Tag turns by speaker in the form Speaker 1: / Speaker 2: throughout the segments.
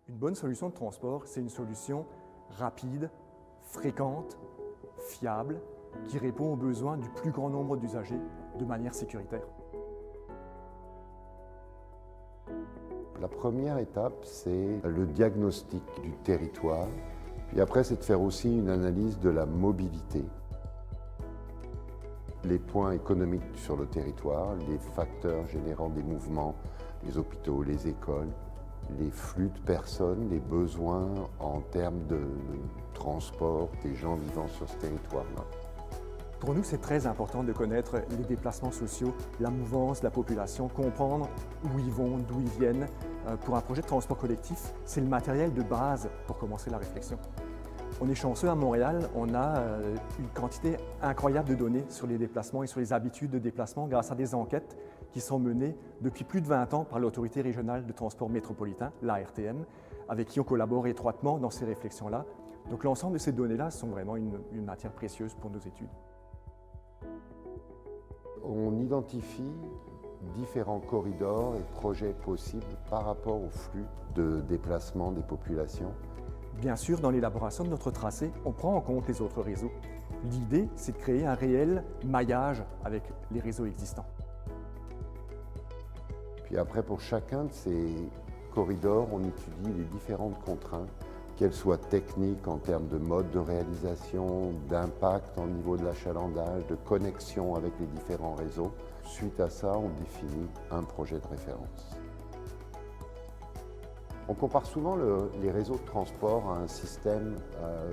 Speaker 1: Une bonne solution de transport, c'est une solution rapide, fréquente, fiable, qui répond aux besoins du plus grand nombre d'usagers de manière sécuritaire.
Speaker 2: La première étape, c'est le diagnostic du territoire. Puis après, c'est de faire aussi une analyse de la mobilité. Les points économiques sur le territoire, les facteurs générant des mouvements, les hôpitaux, les écoles, les flux de personnes, les besoins en termes de transport des gens vivant sur ce territoire-là.
Speaker 1: Pour nous, c'est très important de connaître les déplacements sociaux, la mouvance de la population, comprendre où ils vont, d'où ils viennent. Pour un projet de transport collectif, c'est le matériel de base pour commencer la réflexion. On est chanceux à Montréal, on a une quantité incroyable de données sur les déplacements et sur les habitudes de déplacement grâce à des enquêtes qui sont menées depuis plus de 20 ans par l'Autorité régionale de transport métropolitain, l'ARTM, avec qui on collabore étroitement dans ces réflexions-là. Donc l'ensemble de ces données-là sont vraiment une matière précieuse pour nos études.
Speaker 2: On identifie différents corridors et projets possibles par rapport au flux de déplacement des populations.
Speaker 1: Bien sûr, dans l'élaboration de notre tracé, on prend en compte les autres réseaux. L'idée, c'est de créer un réel maillage avec les réseaux existants.
Speaker 2: Puis après, pour chacun de ces corridors, on étudie les différentes contraintes, qu'elles soient techniques en termes de mode de réalisation, d'impact au niveau de l'achalandage, de connexion avec les différents réseaux. Suite à ça, on définit un projet de référence. On compare souvent les réseaux de transport à un système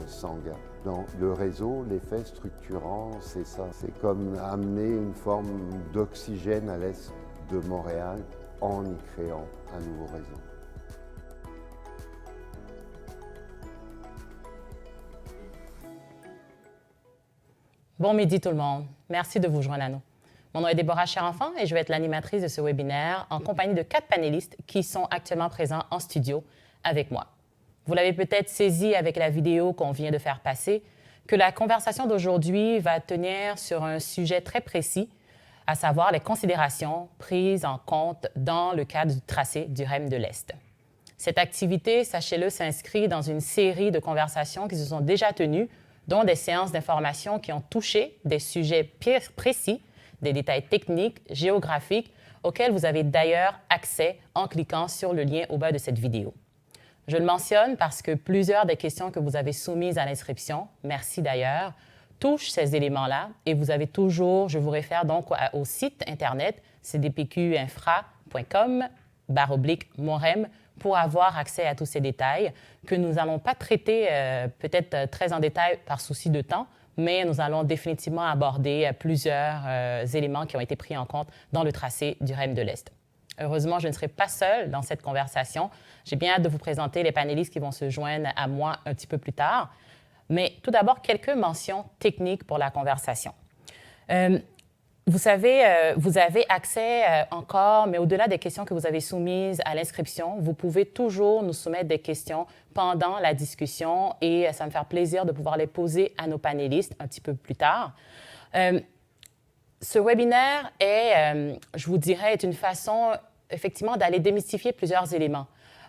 Speaker 2: sanguin. Dans le réseau, l'effet structurant, c'est ça. C'est comme amener une forme d'oxygène à l'est de Montréal en y créant un nouveau réseau.
Speaker 3: Bon midi tout le monde. Merci de vous joindre à nous. Mon nom est Déborah Cherenfant et je vais être l'animatrice de ce webinaire en compagnie de 4 panélistes qui sont actuellement présents en studio avec moi. Vous l'avez peut-être saisi avec la vidéo qu'on vient de faire passer, que la conversation d'aujourd'hui va tenir sur un sujet très précis, à savoir les considérations prises en compte dans le cadre du tracé du REM de l'Est. Cette activité, sachez-le, s'inscrit dans une série de conversations qui se sont déjà tenues, dont des séances d'information qui ont touché des sujets précis, des détails techniques, géographiques, auxquels vous avez d'ailleurs accès en cliquant sur le lien au bas de cette vidéo. Je le mentionne parce que plusieurs des questions que vous avez soumises à l'inscription, merci d'ailleurs, touchent ces éléments-là et vous avez toujours, je vous réfère donc au site internet cdpqinfra.com/monrem pour avoir accès à tous ces détails que nous n'allons pas traiter peut-être très en détail par souci de temps, mais nous allons définitivement aborder plusieurs éléments qui ont été pris en compte dans le tracé du REM de l'Est. Heureusement, je ne serai pas seule dans cette conversation. J'ai bien hâte de vous présenter les panélistes qui vont se joindre à moi un petit peu plus tard. Mais tout d'abord, quelques mentions techniques pour la conversation. Vous savez, vous avez accès encore, mais au-delà des questions que vous avez soumises à l'inscription, vous pouvez toujours nous soumettre des questions pendant la discussion et ça me fait plaisir de pouvoir les poser à nos panélistes un petit peu plus tard. Ce webinaire est, je vous dirais, est une façon effectivement d'aller démystifier plusieurs éléments.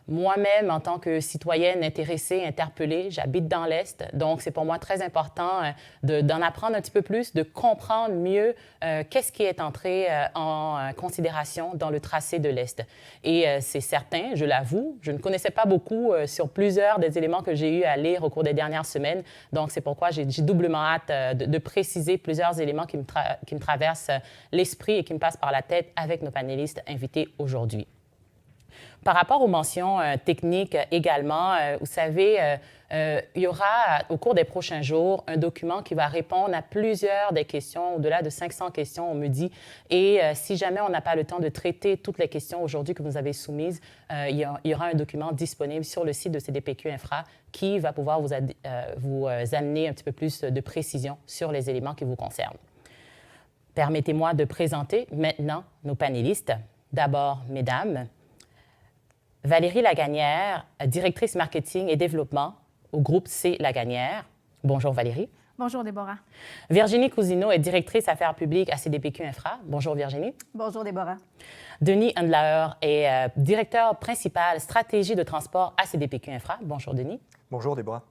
Speaker 3: Moi-même, en tant que citoyenne intéressée, interpellée, j'habite dans l'Est, donc c'est pour moi très important d'en apprendre un petit peu plus, de comprendre mieux qu'est-ce qui est entré en considération dans le tracé de l'Est. Et c'est certain, je l'avoue, je ne connaissais pas beaucoup sur plusieurs des éléments que j'ai eu à lire au cours des dernières semaines, donc c'est pourquoi j'ai doublement hâte de préciser plusieurs éléments qui me traversent l'esprit et qui me passent par la tête avec nos panélistes invités aujourd'hui. Par rapport aux mentions techniques également, vous savez, il y aura au cours des prochains jours un document qui va répondre à plusieurs des questions, au-delà de 500 questions, on me dit. Et si jamais on n'a pas le temps de traiter toutes les questions aujourd'hui que vous avez soumises, il y aura un document disponible sur le site de CDPQ Infra qui va pouvoir vous amener un petit peu plus de précision sur les éléments qui vous concernent. Permettez-moi de présenter maintenant nos panélistes. D'abord, mesdames, Valérie Lagagnière, directrice marketing et développement au groupe C. Lagagnière. Bonjour Valérie.
Speaker 4: Bonjour, Déborah.
Speaker 3: Virginie Cousineau est directrice affaires publiques à CDPQ Infra. Bonjour, Virginie.
Speaker 4: Bonjour, Déborah.
Speaker 3: Denis Handlauer est directeur principal stratégie de transport à CDPQ Infra. Bonjour, Denis.
Speaker 1: Bonjour, Déborah.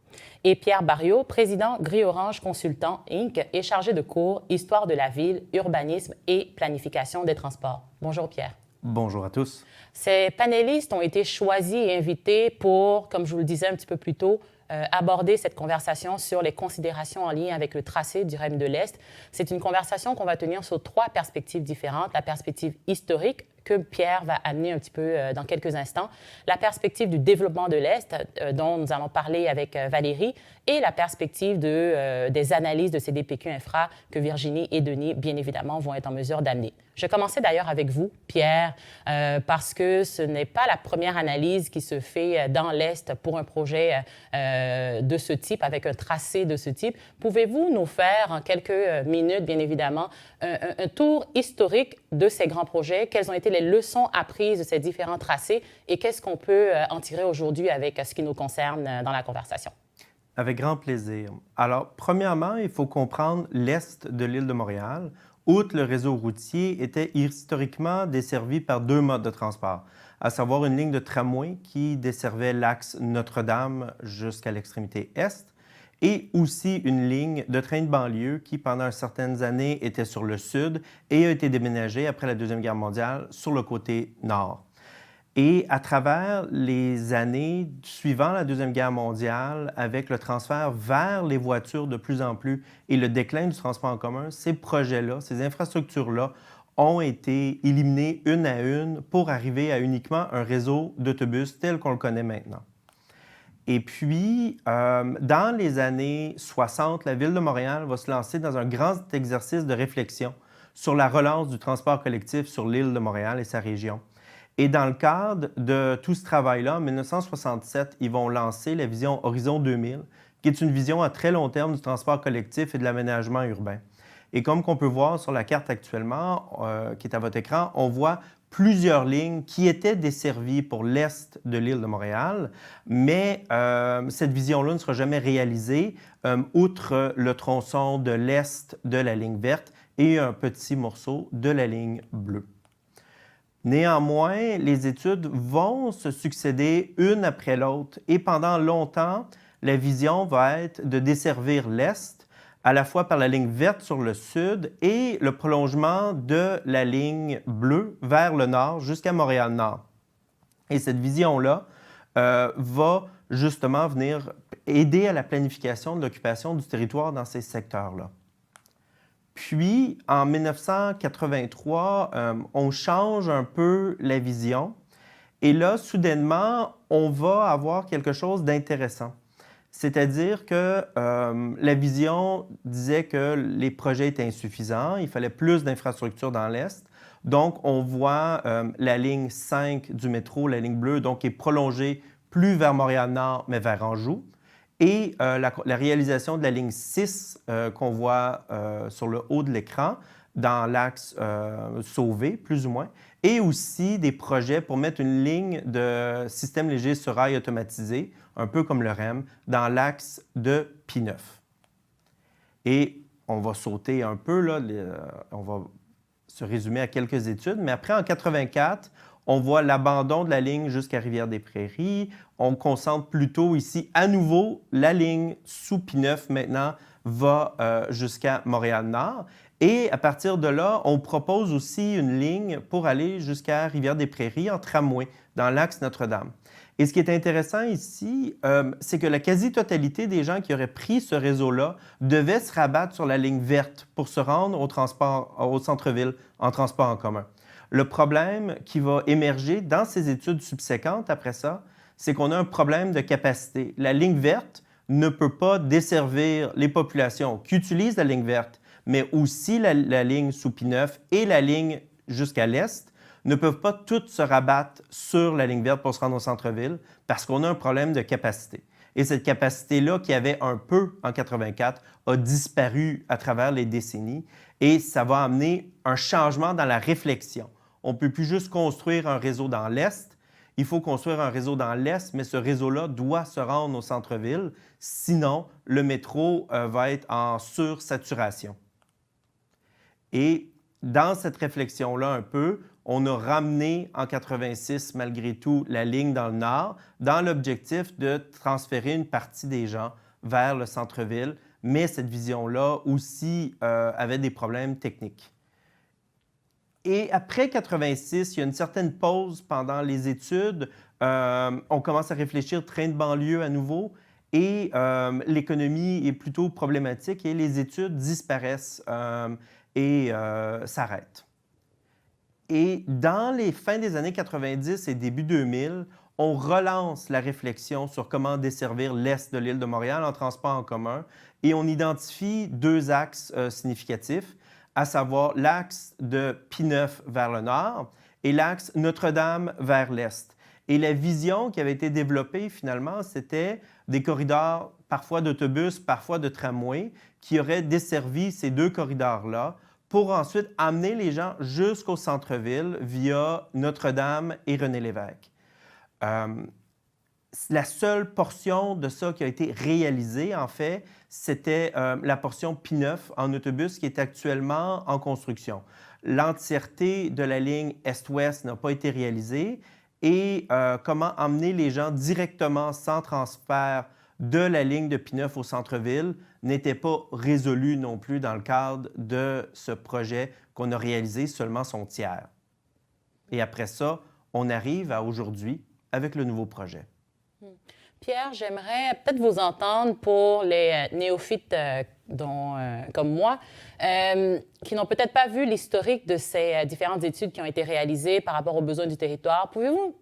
Speaker 3: Et Pierre Barriot, président Gris Orange Consultant Inc. et chargé de cours Histoire de la ville, urbanisme et planification des transports. Bonjour, Pierre.
Speaker 5: Bonjour à tous.
Speaker 3: Ces panélistes ont été choisis et invités pour, comme je vous le disais un petit peu plus tôt, aborder cette conversation sur les considérations en lien avec le tracé du REM de l'Est. C'est une conversation qu'on va tenir sur 3 perspectives différentes. La perspective historique, que Pierre va amener un petit peu dans quelques instants, la perspective du développement de l'Est, dont nous allons parler avec Valérie, et la perspective des analyses de CDPQ Infra que Virginie et Denis, bien évidemment, vont être en mesure d'amener. Je vais commencer d'ailleurs avec vous, Pierre, parce que ce n'est pas la première analyse qui se fait dans l'Est pour un projet de ce type, avec un tracé de ce type. Pouvez-vous nous faire, en quelques minutes, bien évidemment, un tour historique de ces grands projets? Quelles ont été les leçons apprises de ces différents tracés et qu'est-ce qu'on peut en tirer aujourd'hui avec ce qui nous concerne dans la conversation?
Speaker 5: Avec grand plaisir. Alors, premièrement, il faut comprendre l'Est de l'île de Montréal. Outre le réseau routier, était historiquement desservi par 2 modes de transport, à savoir une ligne de tramway qui desservait l'axe Notre-Dame jusqu'à l'extrémité Est, et aussi une ligne de train de banlieue qui, pendant certaines années, était sur le sud et a été déménagée après la Deuxième Guerre mondiale sur le côté nord. Et à travers les années suivant la Deuxième Guerre mondiale, avec le transfert vers les voitures de plus en plus et le déclin du transport en commun, ces projets-là, ces infrastructures-là ont été éliminés une à une pour arriver à uniquement un réseau d'autobus tel qu'on le connaît maintenant. Et puis, dans les années 60, la Ville de Montréal va se lancer dans un grand exercice de réflexion sur la relance du transport collectif sur l'île de Montréal et sa région. Et dans le cadre de tout ce travail-là, en 1967, ils vont lancer la vision Horizon 2000, qui est une vision à très long terme du transport collectif et de l'aménagement urbain. Et comme qu'on peut voir sur la carte actuellement, qui est à votre écran, on voit plusieurs lignes qui étaient desservies pour l'est de l'île de Montréal, mais cette vision-là ne sera jamais réalisée, outre le tronçon de l'est de la ligne verte et un petit morceau de la ligne bleue. Néanmoins, les études vont se succéder une après l'autre et pendant longtemps, la vision va être de desservir l'est à la fois par la ligne verte sur le sud et le prolongement de la ligne bleue vers le nord jusqu'à Montréal-Nord. Et cette vision-là va justement venir aider à la planification de l'occupation du territoire dans ces secteurs-là. Puis, en 1983, on change un peu la vision et là, soudainement, on va avoir quelque chose d'intéressant. C'est-à-dire que la vision disait que les projets étaient insuffisants, il fallait plus d'infrastructures dans l'Est. Donc, on voit la ligne 5 du métro, la ligne bleue, donc qui est prolongée plus vers Montréal-Nord, mais vers Anjou. Et la réalisation de la ligne 6 qu'on voit sur le haut de l'écran, dans l'axe Sauvé, plus ou moins, et aussi des projets pour mettre une ligne de système léger sur rail automatisé, un peu comme le REM, dans l'axe de P9. Et on va sauter un peu, là, on va se résumer à quelques études, mais après, en 84, on voit l'abandon de la ligne jusqu'à Rivière-des-Prairies. On concentre plutôt ici, à nouveau, la ligne sous P9 maintenant va jusqu'à Montréal-Nord. Et à partir de là, on propose aussi une ligne pour aller jusqu'à Rivière-des-Prairies en tramway, dans l'axe Notre-Dame. Et ce qui est intéressant ici, c'est que la quasi-totalité des gens qui auraient pris ce réseau-là devaient se rabattre sur la ligne verte pour se rendre au centre-ville en transport en commun. Le problème qui va émerger dans ces études subséquentes après ça, c'est qu'on a un problème de capacité. La ligne verte ne peut pas desservir les populations qui utilisent la ligne verte, mais aussi la ligne sous P9 et la ligne jusqu'à l'est ne peuvent pas toutes se rabattre sur la ligne verte pour se rendre au centre-ville parce qu'on a un problème de capacité. Et cette capacité-là, qui avait un peu en 84, a disparu à travers les décennies et ça va amener un changement dans la réflexion. On ne peut plus juste construire un réseau dans l'Est, Il faut construire un réseau dans l'Est, mais ce réseau-là doit se rendre au centre-ville. Sinon, le métro va être en sursaturation. Et dans cette réflexion-là un peu, on a ramené en 86, malgré tout, la ligne dans le nord, dans l'objectif de transférer une partie des gens vers le centre-ville, mais cette vision-là aussi avait des problèmes techniques. Et après 86, il y a une certaine pause pendant les études. On commence à réfléchir train de banlieue à nouveau et l'économie est plutôt problématique et les études disparaissent et s'arrêtent. Et dans les fins des années 90 et début 2000, on relance la réflexion sur comment desservir l'est de l'île de Montréal en transport en commun et on identifie deux axes significatifs, à savoir l'axe de P9 vers le nord et l'axe Notre-Dame vers l'est. Et la vision qui avait été développée finalement, c'était des corridors parfois d'autobus, parfois de tramway, qui auraient desservi ces deux corridors-là pour ensuite amener les gens jusqu'au centre-ville via Notre-Dame et René-Lévesque. La seule portion de ça qui a été réalisée, en fait, c'était la portion P9 en autobus qui est actuellement en construction. L'entièreté de la ligne Est-Ouest n'a pas été réalisée et comment emmener les gens directement sans transfert de la ligne de P9 au centre-ville n'était pas résolu non plus dans le cadre de ce projet qu'on a réalisé seulement son tiers. Et après ça, on arrive à aujourd'hui avec le nouveau projet.
Speaker 3: Pierre, j'aimerais peut-être vous entendre pour les néophytes comme moi, qui n'ont peut-être pas vu l'historique de ces différentes études qui ont été réalisées par rapport aux besoins du territoire. Pouvez-vous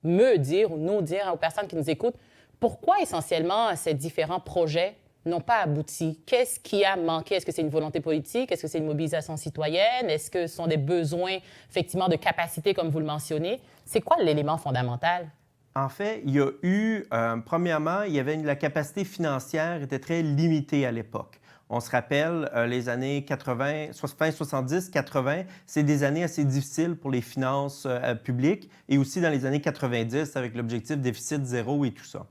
Speaker 3: me dire ou nous dire aux personnes qui nous écoutent pourquoi essentiellement ces différents projets n'ont pas abouti? Qu'est-ce qui a manqué? Est-ce que c'est une volonté politique? Est-ce que c'est une mobilisation citoyenne? Est-ce que ce sont des besoins, effectivement, de capacité, comme vous le mentionnez? C'est quoi l'élément fondamental?
Speaker 5: En fait, il y a eu, premièrement, la capacité financière était très limitée à l'époque. On se rappelle, les années 80, fin 70, 80, c'est des années assez difficiles pour les finances publiques et aussi dans les années 90 avec l'objectif déficit zéro et tout ça.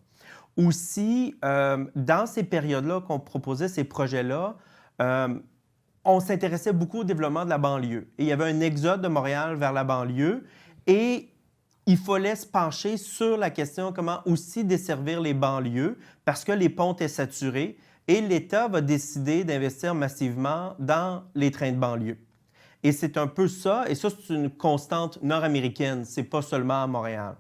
Speaker 5: Aussi, dans ces périodes-là qu'on proposait ces projets-là, on s'intéressait beaucoup au développement de la banlieue. Et il y avait un exode de Montréal vers la banlieue et il fallait se pencher sur la question comment aussi desservir les banlieues parce que les ponts étaient saturés et l'État va décider d'investir massivement dans les trains de banlieue. Et c'est un peu ça, et ça, c'est une constante nord-américaine, c'est pas seulement à Montréal.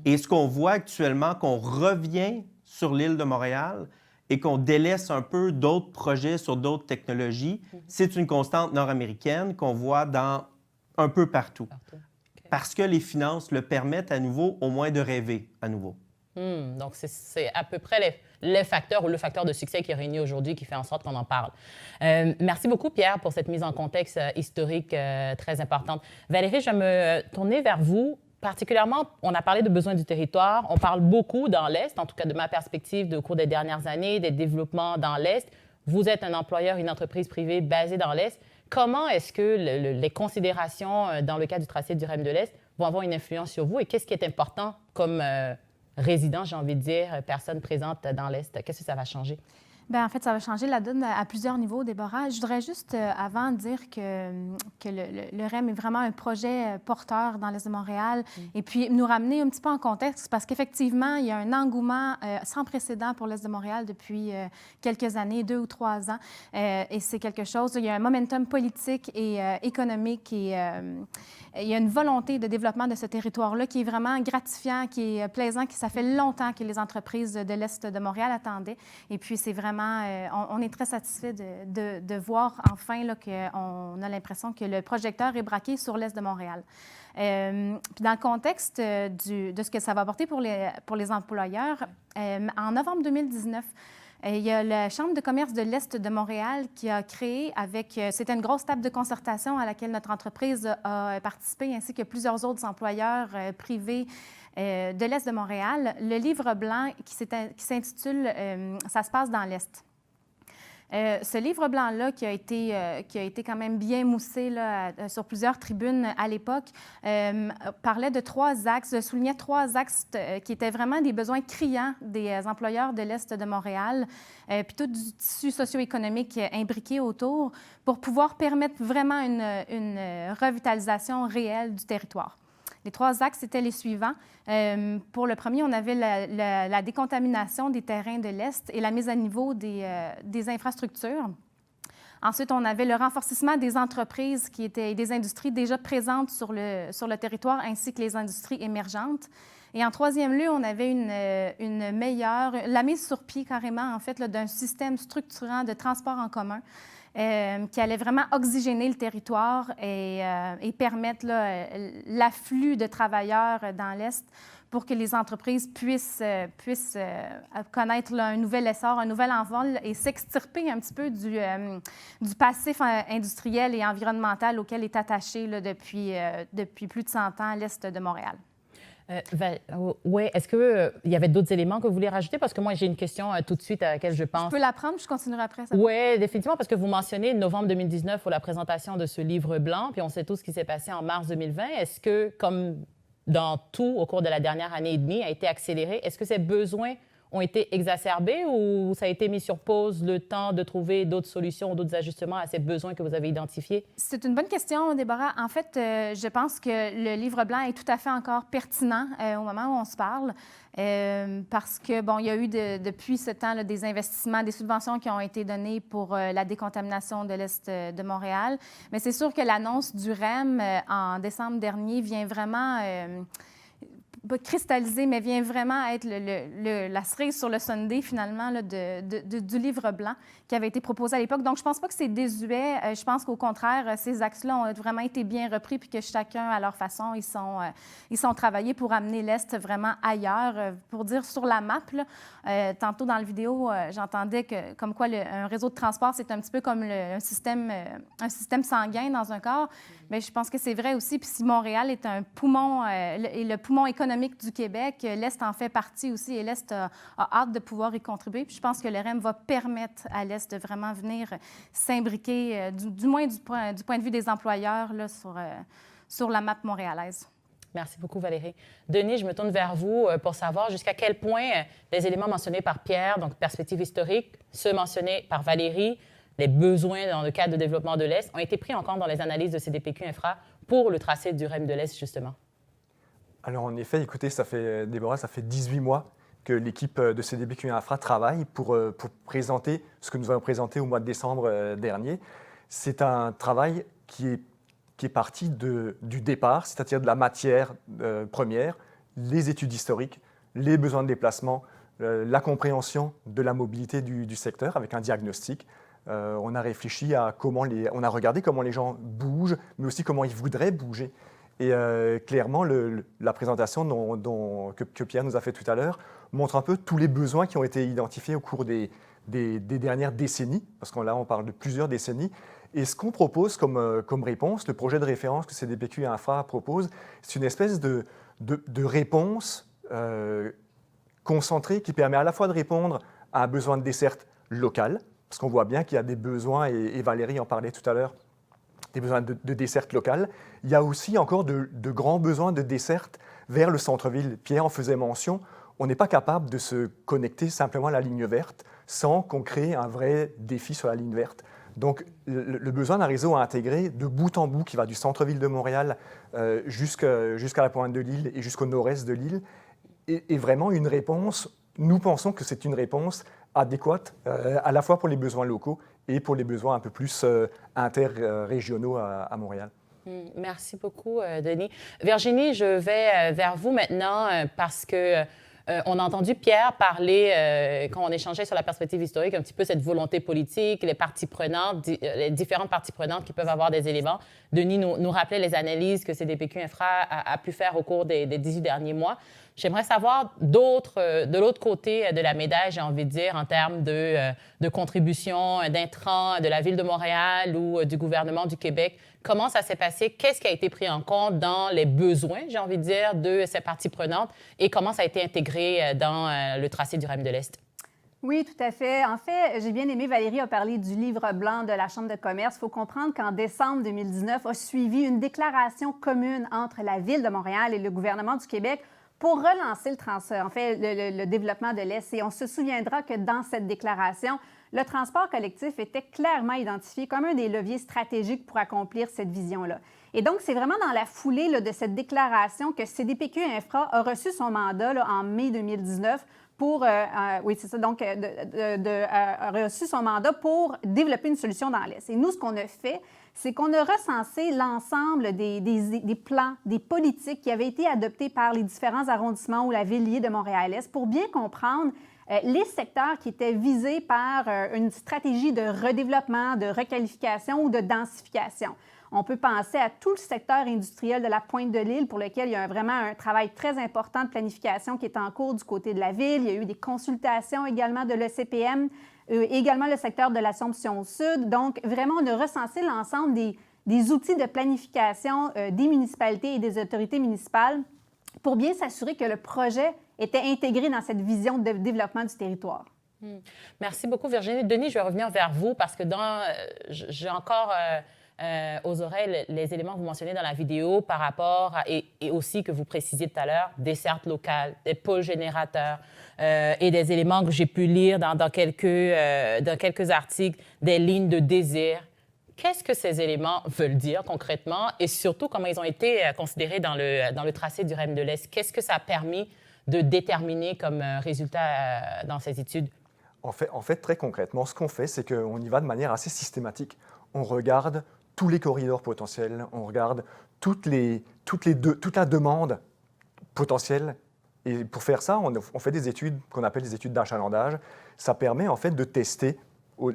Speaker 5: Et ce qu'on voit actuellement, qu'on revient sur l'île de Montréal et qu'on délaisse un peu d'autres projets sur d'autres technologies, c'est une constante nord-américaine qu'on voit un peu partout. Parce que les finances le permettent à nouveau, au moins de rêver à nouveau.
Speaker 3: Donc, c'est à peu près le facteur ou le facteur de succès qui est réuni aujourd'hui qui fait en sorte qu'on en parle. Merci beaucoup, Pierre, pour cette mise en contexte historique très importante. Valérie, je vais me tourner vers vous. Particulièrement, on a parlé de besoins du territoire. On parle beaucoup dans l'Est, en tout cas de ma perspective au cours des dernières années, des développements dans l'Est. Vous êtes un employeur, une entreprise privée basée dans l'Est. Comment est-ce que les considérations dans le cadre du tracé du REM de l'Est vont avoir une influence sur vous et qu'est-ce qui est important comme résident, j'ai envie de dire, personne présente dans l'Est? Qu'est-ce que ça va changer?
Speaker 4: Bien, en fait, ça va changer la donne à plusieurs niveaux, Déborah. Je voudrais juste, avant, dire que le REM est vraiment un projet porteur dans l'Est de Montréal et puis nous ramener un petit peu en contexte parce qu'effectivement, il y a un engouement sans précédent pour l'Est de Montréal depuis quelques années, 2 ou 3 ans. Et c'est quelque chose, il y a un momentum politique et économique et il y a une volonté de développement de ce territoire-là qui est vraiment gratifiant, qui est plaisant, ça fait longtemps que les entreprises de l'Est de Montréal attendaient. Et puis, c'est vraiment, on est très satisfait de voir enfin qu'on a l'impression que le projecteur est braqué sur l'Est de Montréal. Puis dans le contexte de ce que ça va apporter pour les employeurs, en novembre 2019, il y a la Chambre de commerce de l'Est de Montréal qui a créé c'était une grosse table de concertation à laquelle notre entreprise a participé, ainsi que plusieurs autres employeurs privés de l'Est de Montréal, le livre blanc qui s'intitule « Ça se passe dans l'Est ». Ce livre blanc-là, qui a été quand même bien moussé là, sur plusieurs tribunes à l'époque, parlait de 3 axes, soulignait 3 axes qui étaient vraiment des besoins criants des employeurs de l'Est de Montréal, puis tout du tissu socio-économique imbriqué autour, pour pouvoir permettre vraiment une revitalisation réelle du territoire. Les 3 axes étaient les suivants. Pour le premier, on avait la décontamination des terrains de l'Est et la mise à niveau des infrastructures. Ensuite, on avait le renforcement des entreprises et des industries déjà présentes sur le territoire, ainsi que les industries émergentes. Et en 3e lieu, on avait la mise sur pied carrément, en fait, là, d'un système structurant de transport en commun qui allait vraiment oxygéner le territoire et permettre l'afflux de travailleurs dans l'Est pour que les entreprises puissent connaître un nouvel essor, un nouvel envol et s'extirper un petit peu du passif industriel et environnemental auquel est attaché là, depuis plus de 100 ans l'Est de Montréal.
Speaker 3: Oui, est-ce qu'il y avait d'autres éléments que vous voulez rajouter? Parce que moi, j'ai une question tout de suite à laquelle je pense.
Speaker 4: Je peux la prendre, puis je continuerai après.
Speaker 3: Oui, définitivement, parce que vous mentionnez novembre 2019 pour la présentation de ce livre blanc, puis on sait tout ce qui s'est passé en mars 2020. Est-ce que, comme dans tout au cours de la dernière année et demie, a été accéléré? Est-ce que ces besoins ont été exacerbés ou ça a été mis sur pause le temps de trouver d'autres solutions ou d'autres ajustements à ces besoins que vous avez identifiés? C'est
Speaker 4: une bonne question, Déborah. En fait, je pense que le livre blanc est tout à fait encore pertinent au moment où on se parle parce que, bon, il y a eu depuis ce temps là, des investissements, des subventions qui ont été données pour la décontamination de l'Est de Montréal. Mais c'est sûr que l'annonce du REM en décembre dernier vient vraiment... pas cristallisé, mais vient vraiment être la cerise sur le sundae, finalement, là, du livre blanc qui avait été proposé à l'époque. Donc, je ne pense pas que c'est désuet. Je pense qu'au contraire, ces axes-là ont vraiment été bien repris puis que chacun, à leur façon, ils sont travaillés pour amener l'Est vraiment ailleurs. Pour dire sur la map, là, tantôt dans la vidéo, j'entendais que comme quoi un réseau de transport, c'est un petit peu comme un système sanguin dans un corps. Mais je pense que c'est vrai aussi. Puis si Montréal est un poumon, et le poumon économique du Québec, l'Est en fait partie aussi et l'Est a hâte de pouvoir y contribuer. Puis je pense que le REM va permettre à l'Est de vraiment venir s'imbriquer, du moins du point de vue des employeurs, là, sur la map montréalaise.
Speaker 3: Merci beaucoup, Valérie. Denis, je me tourne vers vous pour savoir jusqu'à quel point les éléments mentionnés par Pierre, donc perspective historique, ceux mentionnés par Valérie, les besoins dans le cadre de développement de l'Est, ont été pris en compte dans les analyses de CDPQ Infra pour le tracé du REM de l'Est, justement.
Speaker 1: Alors, en effet, écoutez, Déborah, ça fait 18 mois que l'équipe de CDPQ Infra travaille pour présenter ce que nous avons présenté au mois de décembre dernier. C'est un travail qui est parti du départ, c'est-à-dire de la matière première, les études historiques, les besoins de déplacement, la compréhension de la mobilité du secteur avec un diagnostic. On a réfléchi à on a regardé comment les gens bougent, mais aussi comment ils voudraient bouger. Et clairement, la présentation que Pierre nous a fait tout à l'heure montre un peu tous les besoins qui ont été identifiés au cours des dernières décennies, parce que là, on parle de plusieurs décennies. Et ce qu'on propose comme réponse, le projet de référence que CDPQ Infra propose, c'est une espèce de réponse concentrée qui permet à la fois de répondre à un besoin de desserte locale, parce qu'on voit bien qu'il y a des besoins, et Valérie en parlait tout à l'heure, des besoins de desserte locale. Il y a aussi encore de grands besoins de desserte vers le centre-ville. Pierre en faisait mention, on n'est pas capable de se connecter simplement à la ligne verte sans qu'on crée un vrai défi sur la ligne verte. Donc, le besoin d'un réseau à intégrer de bout en bout qui va du centre-ville de Montréal jusqu'à la pointe de l'île et jusqu'au nord-est de l'île est vraiment une réponse. Nous pensons que c'est une réponse adéquate à la fois pour les besoins locaux et pour les besoins un peu plus interrégionaux à Montréal.
Speaker 3: Merci beaucoup, Denis. Virginie, je vais vers vous maintenant parce que on a entendu Pierre parler, quand on échangeait sur la perspective historique, un petit peu cette volonté politique, les parties prenantes, les différentes parties prenantes qui peuvent avoir des éléments. Denis nous rappelait les analyses que CDPQ Infra a pu faire au cours des 18 derniers mois. J'aimerais savoir de l'autre côté de la médaille, j'ai envie de dire, en termes de contribution, d'intrants de la Ville de Montréal ou du gouvernement du Québec. Comment ça s'est passé? Qu'est-ce qui a été pris en compte dans les besoins, j'ai envie de dire, de ces parties prenantes et comment ça a été intégré dans le tracé du REM de l'Est?
Speaker 6: Oui, tout à fait. En fait, j'ai bien aimé, Valérie a parlé du livre blanc de la Chambre de commerce. Il faut comprendre qu'en décembre 2019 a suivi une déclaration commune entre la Ville de Montréal et le gouvernement du Québec pour relancer le développement de l'Est. Et on se souviendra que dans cette déclaration, le transport collectif était clairement identifié comme un des leviers stratégiques pour accomplir cette vision-là. Et donc, c'est vraiment dans la foulée là, de cette déclaration que CDPQ Infra a reçu son mandat là, en mai 2019 pour, a reçu son mandat pour développer une solution dans l'Est. Et nous, ce qu'on a fait, c'est qu'on a recensé l'ensemble des plans, des politiques qui avaient été adoptés par les différents arrondissements ou la ville liée de Montréal-Est pour bien comprendre les secteurs qui étaient visés par une stratégie de redéveloppement, de requalification ou de densification. On peut penser à tout le secteur industriel de la pointe de l'île pour lequel il y a vraiment un travail très important de planification qui est en cours du côté de la ville. Il y a eu des consultations également de l'ECPM, également le secteur de l'Assomption Sud. Donc, vraiment, on a recensé l'ensemble des outils de planification des municipalités et des autorités municipales pour bien s'assurer que le projet était intégré dans cette vision de développement du territoire.
Speaker 3: Merci beaucoup, Virginie. Denis, je vais revenir vers vous parce que j'ai encore aux oreilles les éléments que vous mentionnez dans la vidéo par rapport et aussi que vous précisiez tout à l'heure, dessertes locales, des pôles générateurs et des éléments que j'ai pu lire dans quelques articles, des lignes de désir. Qu'est-ce que ces éléments veulent dire concrètement et surtout comment ils ont été considérés dans le tracé du REM de l'Est? Qu'est-ce que ça a permis de déterminer comme résultat dans ces études?
Speaker 1: En fait, très concrètement, ce qu'on fait, c'est qu'on y va de manière assez systématique. On regarde tous les corridors potentiels, on regarde toute la demande potentielle. Et pour faire ça, on fait des études qu'on appelle des études d'achalandage. Ça permet en fait de tester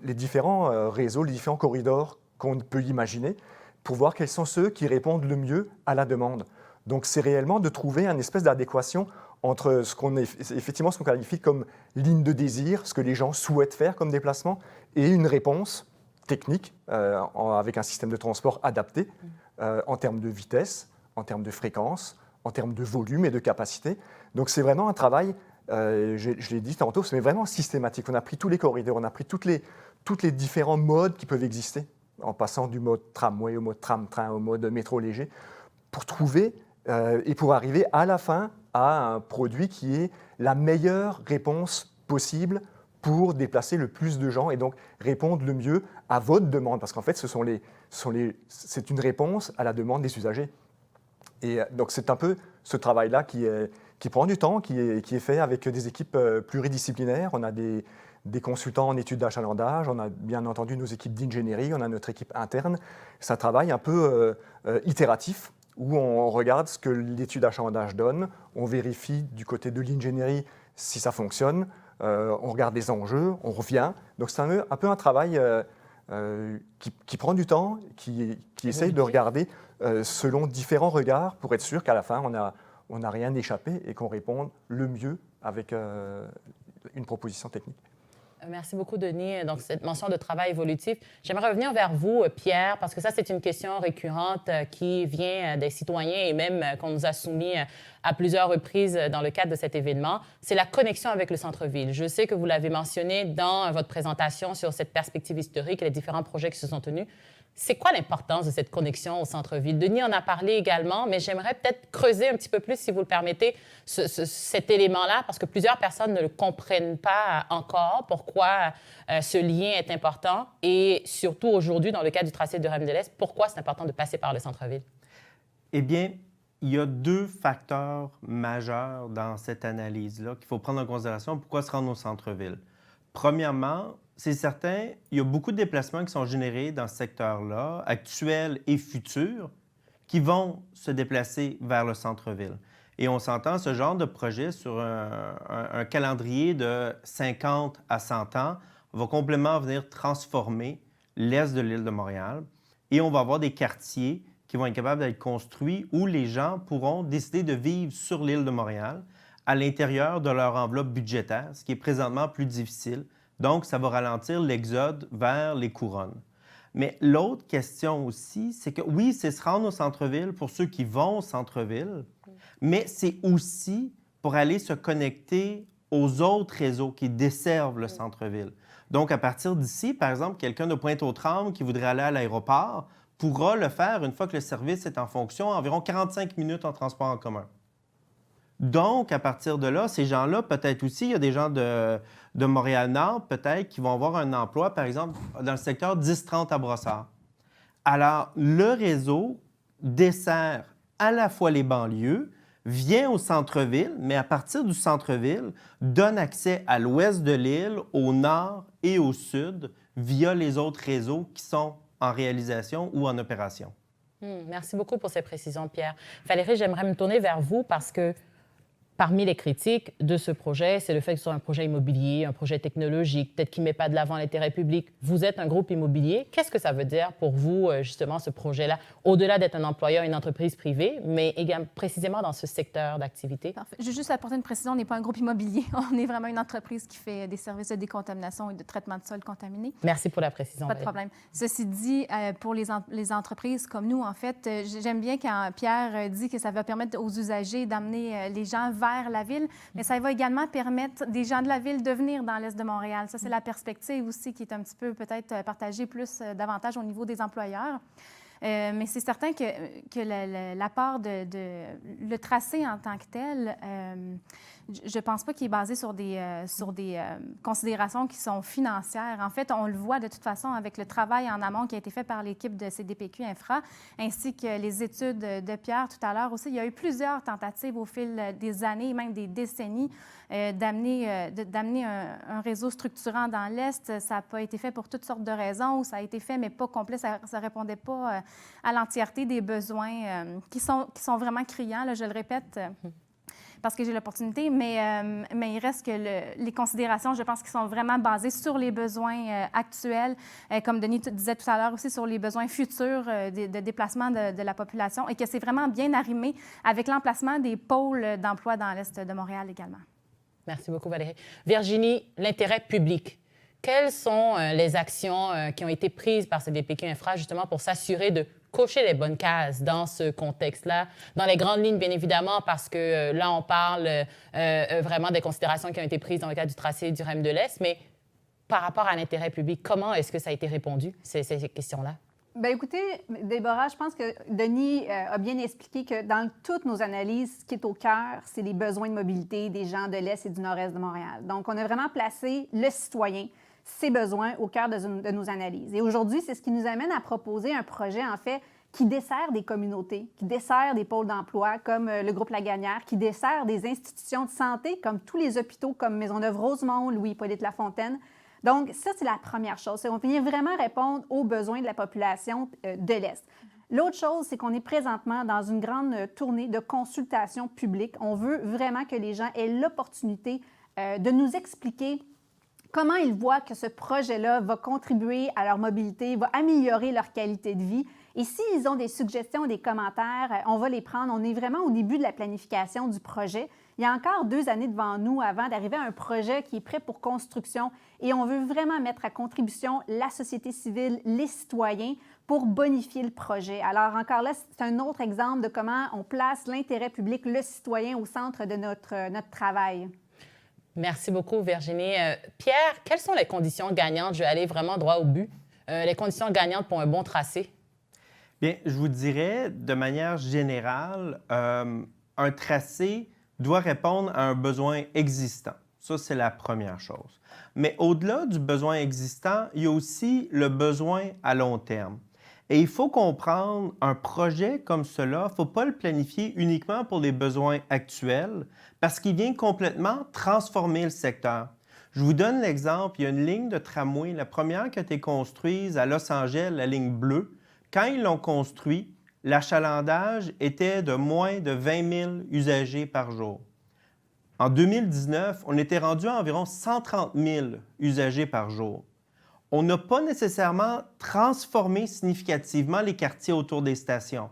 Speaker 1: les différents réseaux, les différents corridors qu'on peut imaginer pour voir quels sont ceux qui répondent le mieux à la demande. Donc, c'est réellement de trouver une espèce d'adéquation entre ce qu'on qualifie comme ligne de désir, ce que les gens souhaitent faire comme déplacement, et une réponse technique avec un système de transport adapté en termes de vitesse, en termes de fréquence, en termes de volume et de capacité. Donc, c'est vraiment un travail, je l'ai dit tantôt, c'est vraiment systématique. On a pris tous les corridors, on a pris tous les différents modes qui peuvent exister, en passant du mode tramway au mode tram-train, au mode métro léger, pour trouver et pour arriver à la fin à un produit qui est la meilleure réponse possible pour déplacer le plus de gens et donc répondre le mieux à votre demande. Parce qu'en fait, c'est une réponse à la demande des usagers. Et donc, c'est un peu ce travail-là qui prend du temps, qui est fait avec des équipes pluridisciplinaires. On a des consultants en études d'achalandage, on a bien entendu nos équipes d'ingénierie, on a notre équipe interne. C'est un travail un peu itératif où on regarde ce que l'étude d'achalandage donne, on vérifie du côté de l'ingénierie si ça fonctionne, on regarde les enjeux, on revient. Donc c'est un peu un travail qui prend du temps, qui essaye de regarder selon différents regards pour être sûr qu'à la fin, on n'a rien échappé et qu'on réponde le mieux avec une proposition technique.
Speaker 3: Merci beaucoup, Denis. Donc, cette mention de travail évolutif. J'aimerais revenir vers vous, Pierre, parce que ça, c'est une question récurrente qui vient des citoyens et même qu'on nous a soumis à plusieurs reprises dans le cadre de cet événement. C'est la connexion avec le centre-ville. Je sais que vous l'avez mentionné dans votre présentation sur cette perspective historique et les différents projets qui se sont tenus. C'est quoi l'importance de cette connexion au centre-ville? Denis en a parlé également, mais j'aimerais peut-être creuser un petit peu plus, si vous le permettez, cet élément-là, parce que plusieurs personnes ne le comprennent pas encore, pourquoi ce lien est important, et surtout aujourd'hui, dans le cadre du tracé du REM de l'Est, pourquoi c'est important de passer par le centre-ville?
Speaker 5: Eh bien, il y a deux facteurs majeurs dans cette analyse-là qu'il faut prendre en considération. Pourquoi se rendre au centre-ville? Premièrement, c'est certain, il y a beaucoup de déplacements qui sont générés dans ce secteur-là, actuels et futurs, qui vont se déplacer vers le centre-ville. Et on s'entend, ce genre de projet sur un calendrier de 50 à 100 ans va complètement venir transformer l'est de l'île de Montréal. Et on va avoir des quartiers qui vont être capables d'être construits où les gens pourront décider de vivre sur l'île de Montréal à l'intérieur de leur enveloppe budgétaire, ce qui est présentement plus difficile. Donc, ça va ralentir l'exode vers les couronnes. Mais l'autre question aussi, c'est que oui, c'est se rendre au centre-ville pour ceux qui vont au centre-ville, mais c'est aussi pour aller se connecter aux autres réseaux qui desservent le centre-ville. Donc, à partir d'ici, par exemple, quelqu'un de Pointe-aux-Trembles qui voudrait aller à l'aéroport pourra le faire une fois que le service est en fonction, environ 45 minutes en transport en commun. Donc, à partir de là, ces gens-là, peut-être aussi, il y a des gens de Montréal-Nord, peut-être, qui vont avoir un emploi, par exemple, dans le secteur 10-30 à Brossard. Alors, le réseau dessert à la fois les banlieues, vient au centre-ville, mais à partir du centre-ville, donne accès à l'ouest de l'île, au nord et au sud, via les autres réseaux qui sont en réalisation ou en opération.
Speaker 3: Merci beaucoup pour ces précisions, Pierre. Valérie, j'aimerais me tourner vers vous parce que parmi les critiques de ce projet, c'est le fait que ce soit un projet immobilier, un projet technologique, peut-être qu'il ne met pas de l'avant l'intérêt public. Vous êtes un groupe immobilier. Qu'est-ce que ça veut dire pour vous, justement, ce projet-là, au-delà d'être un employeur, une entreprise privée, mais également précisément dans ce secteur d'activité?
Speaker 4: Parfait. Je veux juste apporter une précision. On n'est pas un groupe immobilier. On est vraiment une entreprise qui fait des services de décontamination et de traitement de sols contaminés.
Speaker 3: Merci pour la précision.
Speaker 4: Pas de problème. Ceci dit, pour les entreprises comme nous, en fait, j'aime bien quand Pierre dit que ça va permettre aux usagers d'amener les gens vers la ville, mais ça va également permettre des gens de la ville de venir dans l'Est de Montréal. Ça, c'est la perspective aussi qui est un petit peu peut-être partagée plus davantage au niveau des employeurs. Mais c'est certain que l'apport le tracé en tant que tel, je ne pense pas qu'il est basé sur des considérations qui sont financières. En fait, on le voit de toute façon avec le travail en amont qui a été fait par l'équipe de CDPQ Infra, ainsi que les études de Pierre tout à l'heure aussi. Il y a eu plusieurs tentatives au fil des années, même des décennies, d'amener un réseau structurant dans l'Est. Ça n'a pas été fait pour toutes sortes de raisons, ou ça a été fait, mais pas complet. Ça ne répondait pas à l'entièreté des besoins qui sont vraiment criants, là, je le répète. Parce que j'ai l'opportunité, mais il reste que les considérations, je pense, qui sont vraiment basées sur les besoins actuels, comme Denis disait tout à l'heure aussi, sur les besoins futurs de déplacement de la population, et que c'est vraiment bien arrimé avec l'emplacement des pôles d'emploi dans l'Est de Montréal également.
Speaker 3: Merci beaucoup, Valérie. Virginie, l'intérêt public. Quelles sont les actions qui ont été prises par CDPQ Infra justement pour s'assurer de cocher les bonnes cases dans ce contexte-là, dans les grandes lignes, bien évidemment, parce que là, on parle vraiment des considérations qui ont été prises dans le cadre du tracé du REM de l'Est, mais par rapport à l'intérêt public, comment est-ce que ça a été répondu, ces questions-là?
Speaker 6: Bien, écoutez, Déborah, je pense que Denis a bien expliqué que dans toutes nos analyses, ce qui est au cœur, c'est les besoins de mobilité des gens de l'Est et du Nord-Est de Montréal. Donc, on a vraiment placé le citoyen, ses besoins au cœur de nos analyses. Et aujourd'hui, c'est ce qui nous amène à proposer un projet, en fait, qui dessert des communautés, qui dessert des pôles d'emploi comme le groupe Lagonière, qui dessert des institutions de santé comme tous les hôpitaux comme Maisonneuve-Rosemont, Louis-Hippolyte Lafontaine. Donc, ça, c'est la première chose. C'est qu'on vient vraiment répondre aux besoins de la population de l'Est. L'autre chose, c'est qu'on est présentement dans une grande tournée de consultation publique. On veut vraiment que les gens aient l'opportunité de nous expliquer comment ils voient que ce projet-là va contribuer à leur mobilité, va améliorer leur qualité de vie. Et s'ils ont des suggestions, des commentaires, on va les prendre. On est vraiment au début de la planification du projet. Il y a encore 2 années devant nous avant d'arriver à un projet qui est prêt pour construction. Et on veut vraiment mettre à contribution la société civile, les citoyens, pour bonifier le projet. Alors encore là, c'est un autre exemple de comment on place l'intérêt public, le citoyen, au centre de notre travail.
Speaker 3: Merci beaucoup, Virginie. Pierre, quelles sont les conditions gagnantes? Je vais aller vraiment droit au but. Les conditions gagnantes pour un bon tracé?
Speaker 5: Bien, je vous dirais, de manière générale, un tracé doit répondre à un besoin existant. Ça, c'est la première chose. Mais au-delà du besoin existant, il y a aussi le besoin à long terme. Et il faut comprendre, un projet comme cela, il ne faut pas le planifier uniquement pour les besoins actuels, parce qu'il vient complètement transformer le secteur. Je vous donne l'exemple, il y a une ligne de tramway, la première qui a été construite à Los Angeles, la ligne bleue. Quand ils l'ont construit, l'achalandage était de moins de 20 000 usagers par jour. En 2019, on était rendu à environ 130 000 usagers par jour. On n'a pas nécessairement transformé significativement les quartiers autour des stations.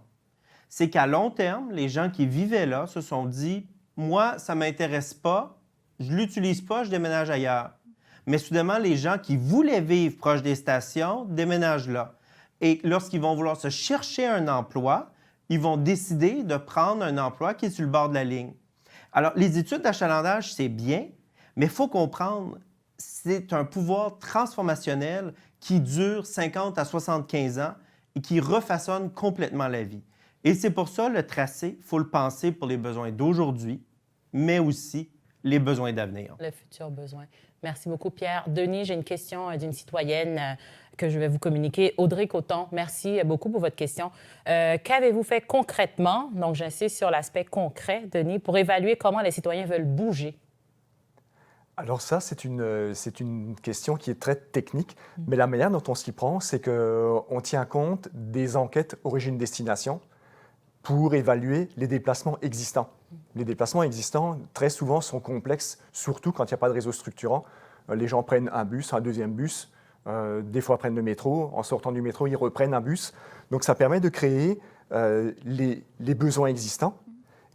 Speaker 5: C'est qu'à long terme, les gens qui vivaient là se sont dit « Moi, ça ne m'intéresse pas, je ne l'utilise pas, je déménage ailleurs. » Mais soudainement, les gens qui voulaient vivre proche des stations déménagent là. Et lorsqu'ils vont vouloir se chercher un emploi, ils vont décider de prendre un emploi qui est sur le bord de la ligne. Alors, les études d'achalandage, c'est bien, Mais il faut comprendre, c'est un pouvoir transformationnel qui dure 50 à 75 ans et qui refaçonne complètement la vie. Et c'est pour ça, le tracé, il faut le penser pour les besoins d'aujourd'hui, mais aussi les besoins d'avenir.
Speaker 3: Le futur besoin. Merci beaucoup, Pierre. Denis, j'ai une question d'une citoyenne que je vais vous communiquer. Audrey Coton, merci beaucoup pour votre question. Qu'avez-vous fait concrètement, donc j'insiste sur l'aspect concret, Denis, pour évaluer comment les citoyens veulent bouger?
Speaker 1: Alors ça, c'est une question qui est très technique, mais la manière dont on s'y prend, c'est qu'on tient compte des enquêtes origine-destination pour évaluer les déplacements existants. Les déplacements existants, très souvent, sont complexes, surtout quand il n'y a pas de réseau structurant. Les gens prennent un bus, un deuxième bus, des fois prennent le métro. En sortant du métro, ils reprennent un bus. Donc ça permet de créer les besoins existants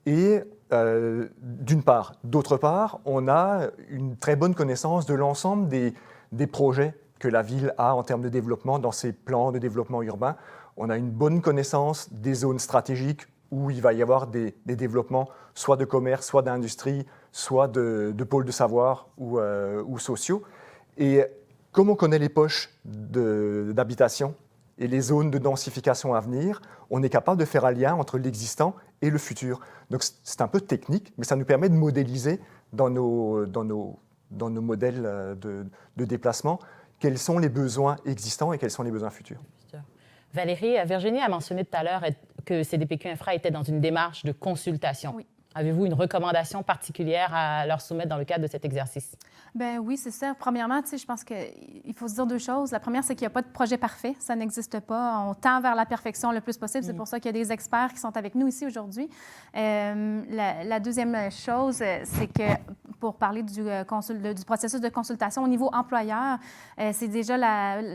Speaker 1: et d'une part. D'autre part, on a une très bonne connaissance de l'ensemble des projets que la ville a en termes de développement dans ses plans de développement urbain. On a une bonne connaissance des zones stratégiques où il va y avoir des développements soit de commerce, soit d'industrie, soit de pôles de savoir ou sociaux. Et comme on connaît les poches d'habitation et les zones de densification à venir, on est capable de faire un lien entre l'existant et le futur. Donc c'est un peu technique, mais ça nous permet de modéliser dans nos modèles de déplacement quels sont les besoins existants et quels sont les besoins futurs.
Speaker 3: Valérie, Virginie a mentionné tout à l'heure que CDPQ Infra était dans une démarche de consultation.
Speaker 4: Oui.
Speaker 3: Avez-vous une recommandation particulière à leur soumettre dans le cadre de cet exercice?
Speaker 4: Bien oui, c'est ça. Premièrement, je pense qu'il faut se dire deux choses. La première, c'est qu'il n'y a pas de projet parfait. Ça n'existe pas. On tend vers la perfection le plus possible. C'est pour ça qu'il y a des experts qui sont avec nous ici aujourd'hui. La deuxième chose, c'est que pour parler du processus de consultation au niveau employeur, c'est déjà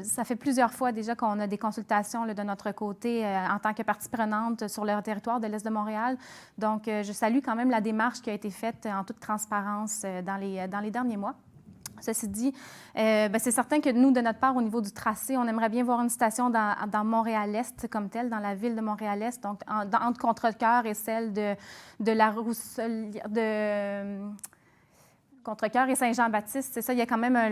Speaker 4: ça fait plusieurs fois déjà qu'on a des consultations là, de notre côté en tant que partie prenante sur le territoire de l'Est de Montréal. Donc, je salue quand même la démarche qui a été faite en toute transparence dans les derniers mois. Ceci dit, c'est certain que nous, de notre part, au niveau du tracé, on aimerait bien voir une station dans Montréal-Est comme telle, dans la ville de Montréal-Est, donc entre Contrecœur et celle de la Rousselière, Contrecœur et Saint-Jean-Baptiste, c'est ça, il y a quand même un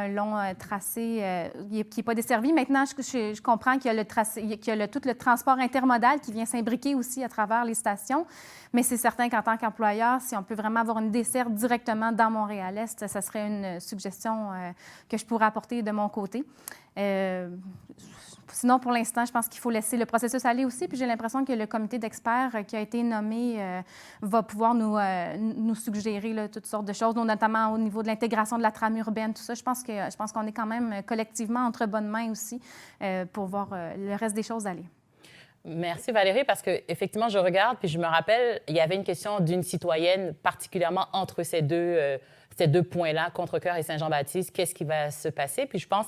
Speaker 4: long tracé qui n'est pas desservi. Maintenant, je comprends qu'il y a le tracé, qu'il y a tout le transport intermodal qui vient s'imbriquer aussi à travers les stations, mais c'est certain qu'en tant qu'employeur, si on peut vraiment avoir une desserte directement dans Montréal-Est, ça serait une suggestion que je pourrais apporter de mon côté. Sinon, pour l'instant, je pense qu'il faut laisser le processus aller aussi. Puis j'ai l'impression que le comité d'experts qui a été nommé va pouvoir nous suggérer là, toutes sortes de choses, notamment au niveau de l'intégration de la trame urbaine, tout ça. Je pense qu'on est quand même collectivement entre bonnes mains aussi pour voir le reste des choses aller.
Speaker 3: Merci Valérie, parce qu'effectivement, je regarde, puis je me rappelle, il y avait une question d'une citoyenne, particulièrement entre ces deux points-là, Contrecœur et Saint-Jean-Baptiste, qu'est-ce qui va se passer? Puis je pense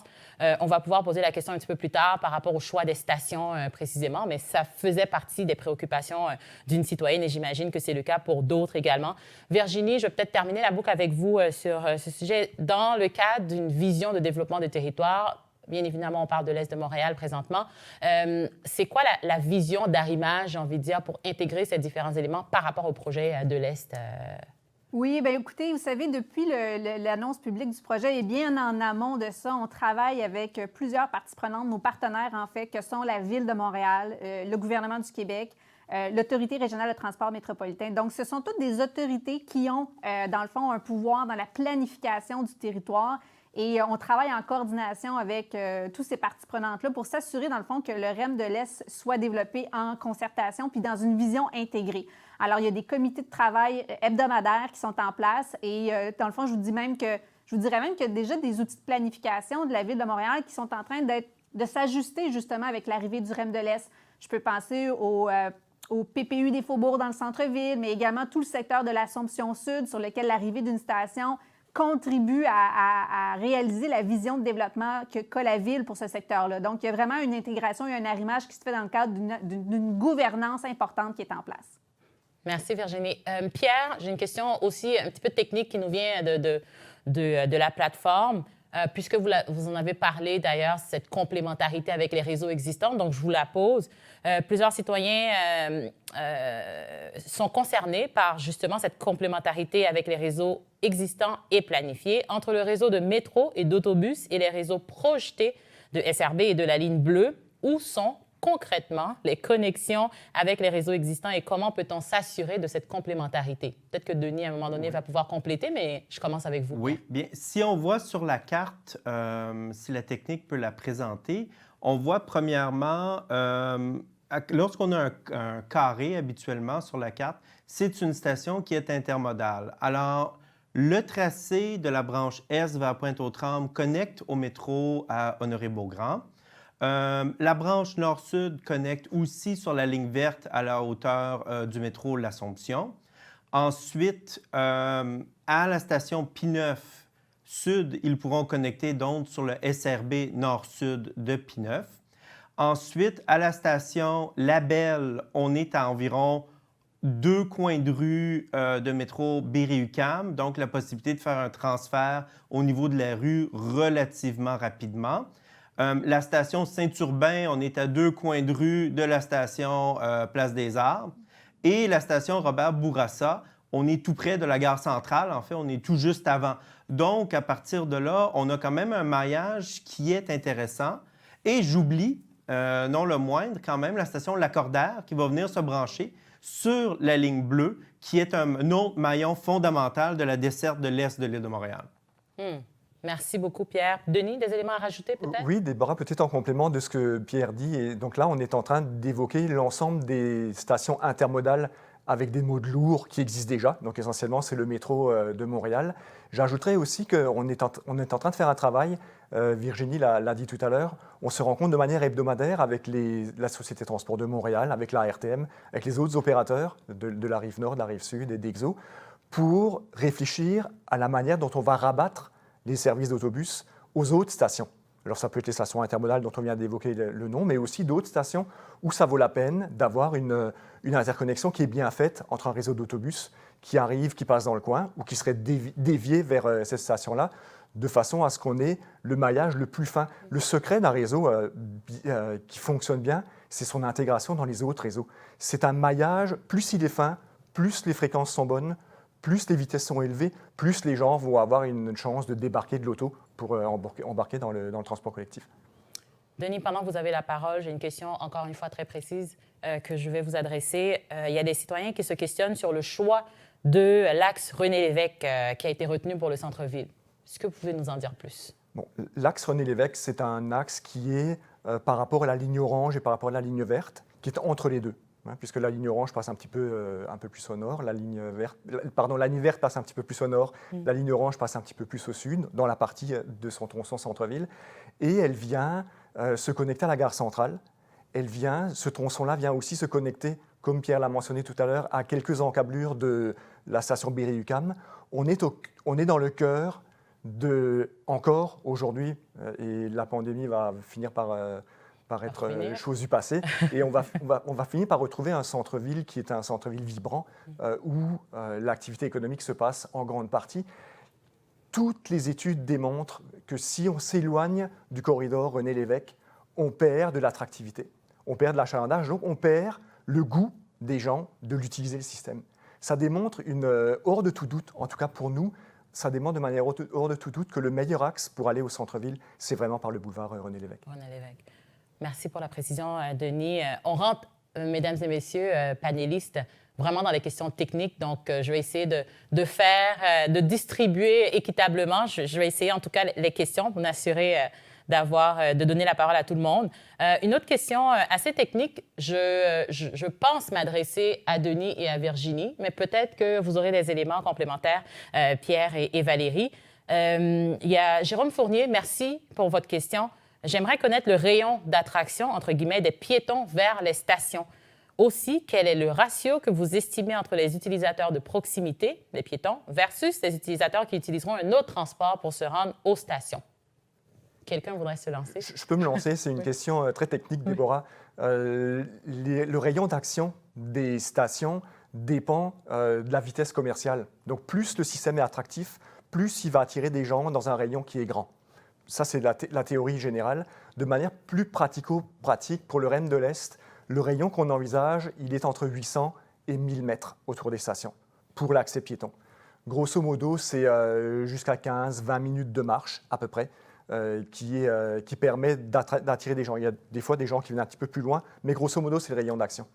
Speaker 3: on va pouvoir poser la question un petit peu plus tard par rapport au choix des stations précisément, mais ça faisait partie des préoccupations d'une citoyenne et j'imagine que c'est le cas pour d'autres également. Virginie, je vais peut-être terminer la boucle avec vous sur ce sujet. Dans le cadre d'une vision de développement de territoire, bien évidemment, on parle de l'Est de Montréal présentement. C'est quoi la vision d'arrimage, j'ai envie de dire, pour intégrer ces différents éléments par rapport au projet de l'Est?
Speaker 6: Oui, bien écoutez, vous savez, depuis l'annonce publique du projet et bien en amont de ça, on travaille avec plusieurs parties prenantes, nos partenaires en fait, que sont la Ville de Montréal, le gouvernement du Québec, l'Autorité régionale de transport métropolitain. Donc, ce sont toutes des autorités qui ont, dans le fond, un pouvoir dans la planification du territoire. Et on travaille en coordination avec tous ces parties prenantes-là pour s'assurer, dans le fond, que le REM de l'Est soit développé en concertation puis dans une vision intégrée. Alors, il y a des comités de travail hebdomadaires qui sont en place et, dans le fond, je vous dirais même qu'il y a déjà des outils de planification de la Ville de Montréal qui sont en train de s'ajuster justement avec l'arrivée du REM de l'Est. Je peux penser au PPU des Faubourgs dans le centre-ville, mais également tout le secteur de l'Assomption Sud sur lequel l'arrivée d'une station contribue à réaliser la vision de développement qu'a la Ville pour ce secteur-là. Donc, il y a vraiment une intégration et un arrimage qui se fait dans le cadre d'une gouvernance importante qui est en place.
Speaker 3: Merci, Virginie. Pierre, j'ai une question aussi un petit peu technique qui nous vient de la plateforme. puisque vous en avez parlé d'ailleurs, cette complémentarité avec les réseaux existants, donc je vous la pose. Plusieurs citoyens sont concernés par justement cette complémentarité avec les réseaux existants et planifiés entre le réseau de métro et d'autobus et les réseaux projetés de SRB et de la ligne bleue. Où sont concrètement les connexions avec les réseaux existants et comment peut-on s'assurer de cette complémentarité? Peut-être que Denis, à un moment donné, va pouvoir compléter, mais je commence avec vous.
Speaker 5: Oui, bien, si on voit sur la carte, si la technique peut la présenter, on voit premièrement, lorsqu'on a un carré habituellement sur la carte, c'est une station qui est intermodale. Alors, le tracé de la branche Est vers Pointe-aux-Trembles connecte au métro à Honoré-Beaugrand. La branche nord-sud connecte aussi sur la ligne verte à la hauteur du métro L'Assomption. Ensuite, à la station P9 Sud, ils pourront connecter donc sur le SRB nord-sud de P9. Ensuite, à la station La Belle, on est à environ 2 coins de rue de métro Berry-UQAM, donc la possibilité de faire un transfert au niveau de la rue relativement rapidement. La station Saint-Urbain, on est à 2 coins de rue de la station Place des Arbres. Et la station Robert Bourassa, on est tout près de la gare centrale. En fait, on est tout juste avant. Donc, à partir de là, on a quand même un maillage qui est intéressant. Et j'oublie, non le moindre, quand même, la station Lacordaire qui va venir se brancher sur la ligne bleue, qui est un autre maillon fondamental de la desserte de l'Est de l'île de Montréal.
Speaker 3: Merci beaucoup, Pierre. Denis, des éléments à rajouter, peut-être?
Speaker 1: Oui, Déborah, peut-être en complément de ce que Pierre dit. Et donc là, on est en train d'évoquer l'ensemble des stations intermodales avec des modes lourds qui existent déjà. Donc essentiellement, c'est le métro de Montréal. J'ajouterais aussi qu'on est en train de faire un travail, Virginie l'a dit tout à l'heure, on se rencontre de manière hebdomadaire avec la Société de transport de Montréal, avec la RTM, avec les autres opérateurs de la rive nord, de la rive sud et d'Exo, pour réfléchir à la manière dont on va rabattre les services d'autobus aux autres stations. Alors ça peut être les stations intermodales dont on vient d'évoquer le nom, mais aussi d'autres stations où ça vaut la peine d'avoir une interconnexion qui est bien faite entre un réseau d'autobus qui arrive, qui passe dans le coin, ou qui serait dévié vers cette station-là, de façon à ce qu'on ait le maillage le plus fin. Le secret d'un réseau qui fonctionne bien, c'est son intégration dans les autres réseaux. C'est un maillage, plus il est fin, plus les fréquences sont bonnes, plus les vitesses sont élevées, plus les gens vont avoir une chance de débarquer de l'auto pour embarquer dans le transport collectif.
Speaker 3: Denis, pendant que vous avez la parole, j'ai une question encore une fois très précise que je vais vous adresser. Il y a des citoyens qui se questionnent sur le choix de l'axe René-Lévesque qui a été retenu pour le centre-ville. Est-ce que vous pouvez nous en dire plus?
Speaker 1: Bon, l'axe René-Lévesque, c'est un axe qui est par rapport à la ligne orange et par rapport à la ligne verte, qui est entre les deux. Puisque la ligne orange passe un peu plus au nord, la ligne verte passe un petit peu plus au nord, la ligne orange passe un petit peu plus au sud, dans la partie de son tronçon centre-ville, et elle vient se connecter à la gare centrale. Ce tronçon-là vient aussi se connecter, comme Pierre l'a mentionné tout à l'heure, à quelques encablures de la station Berry-UQAM. On est dans le cœur encore aujourd'hui, et la pandémie va finir par être chose du passé. Et on va finir par retrouver un centre-ville qui est un centre-ville vibrant où l'activité économique se passe en grande partie. Toutes les études démontrent que si on s'éloigne du corridor René-Lévesque, on perd de l'attractivité, on perd de l'achalandage, donc on perd le goût des gens de l'utiliser le système. Ça démontre hors de tout doute, en tout cas pour nous, ça démontre de manière hors de tout doute que le meilleur axe pour aller au centre-ville, c'est vraiment par le boulevard René-Lévesque.
Speaker 3: René-Lévesque. Merci pour la précision, Denis. On rentre, mesdames et messieurs, panélistes, vraiment dans les questions techniques. Donc, je vais essayer de distribuer équitablement. Je vais essayer, en tout cas, les questions pour m'assurer de donner la parole à tout le monde. Une autre question assez technique, je pense m'adresser à Denis et à Virginie, mais peut-être que vous aurez des éléments complémentaires, Pierre et Valérie. Il y a Jérôme Fournier, merci pour votre question. J'aimerais connaître le rayon d'attraction, entre guillemets, des piétons vers les stations. Aussi, quel est le ratio que vous estimez entre les utilisateurs de proximité, les piétons, versus les utilisateurs qui utiliseront un autre transport pour se rendre aux stations? Quelqu'un voudrait se lancer?
Speaker 1: Je peux me lancer, c'est une question très technique, Déborah. Le rayon d'action des stations dépend de la vitesse commerciale. Donc plus le système est attractif, plus il va attirer des gens dans un rayon qui est grand. ça c'est la théorie générale. De manière plus pratico-pratique, pour le REM de l'Est, le rayon qu'on envisage, il est entre 800 et 1000 mètres autour des stations pour l'accès piéton. Grosso modo, c'est jusqu'à 15-20 minutes de marche à peu près qui permet d'attirer des gens. Il y a des fois des gens qui viennent un petit peu plus loin, mais grosso modo, c'est le rayon d'action.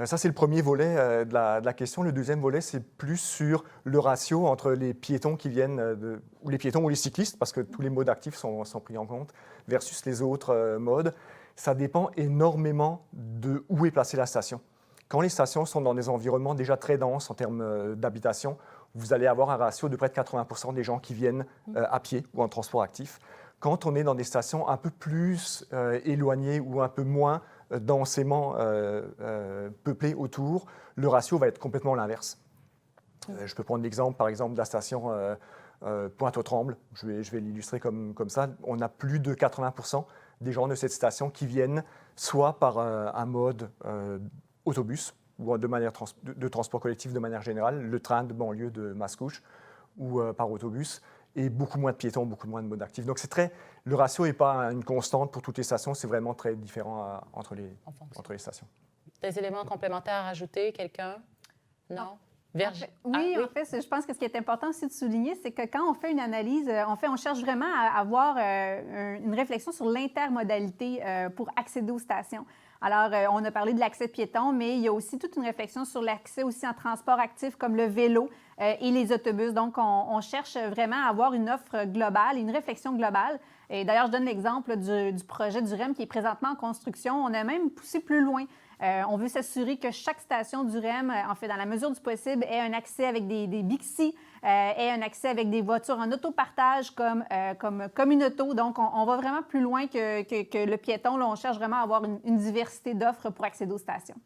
Speaker 1: Ça, c'est le premier volet de la question. Le deuxième volet, c'est plus sur le ratio entre les piétons qui viennent, ou les piétons ou les cyclistes, parce que tous les modes actifs sont pris en compte, versus les autres modes. Ça dépend énormément de où est placée la station. Quand les stations sont dans des environnements déjà très denses en termes d'habitation, vous allez avoir un ratio de près de 80% des gens qui viennent à pied ou en transport actif. Quand on est dans des stations un peu plus éloignées ou un peu moins densément peuplées autour, le ratio va être complètement l'inverse. Je peux prendre l'exemple, par exemple, de la station Pointe-aux-Trembles. Je vais l'illustrer comme ça. On a plus de 80% des gens de cette station qui viennent soit par un mode autobus ou de manière de transport collectif de manière générale, le train de banlieue de Mascouche, ou par autobus, et beaucoup moins de piétons, beaucoup moins de modes actifs. Donc le ratio n'est pas une constante pour toutes les stations, c'est vraiment très différent entre les stations.
Speaker 3: Des éléments complémentaires à ajouter, quelqu'un? Non?
Speaker 6: Oui, en fait, je pense que ce qui est important aussi de souligner, c'est que quand on fait une analyse, on cherche vraiment à avoir une réflexion sur l'intermodalité pour accéder aux stations. Alors, on a parlé de l'accès piéton, mais il y a aussi toute une réflexion sur l'accès aussi en transport actif comme le vélo et les autobus. Donc, on cherche vraiment à avoir une offre globale, une réflexion globale. Et d'ailleurs, je donne l'exemple du projet du REM qui est présentement en construction. On a même poussé plus loin. On veut s'assurer que chaque station du REM, en fait, dans la mesure du possible, ait un accès avec des Bixi, ait un accès avec des voitures en autopartage comme Communauto. Donc, on va vraiment plus loin que le piéton. Là, on cherche vraiment à avoir une diversité d'offres pour accéder aux stations.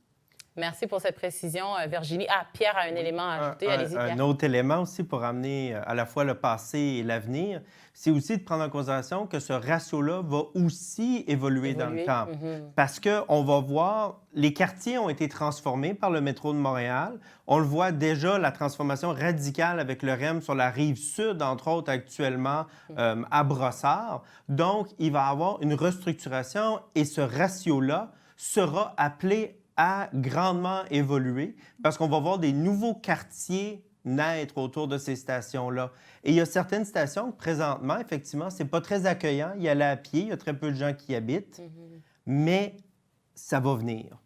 Speaker 3: Merci pour cette précision, Virginie. Pierre a un élément à ajouter. Allez-y, Pierre.
Speaker 5: Un autre élément aussi pour amener à la fois le passé et l'avenir, c'est aussi de prendre en considération que ce ratio-là va aussi évoluer dans le temps. Parce qu'on va voir, les quartiers ont été transformés par le métro de Montréal. On le voit déjà, la transformation radicale avec le REM sur la rive sud, entre autres actuellement à Brossard. Donc, il va y avoir une restructuration et ce ratio-là sera appelé à grandement évoluer parce qu'on va voir des nouveaux quartiers naître autour de ces stations-là. Et il y a certaines stations que, présentement, effectivement, c'est pas très accueillant. Il y a là à pied, il y a très peu de gens qui y habitent, mais ça va venir.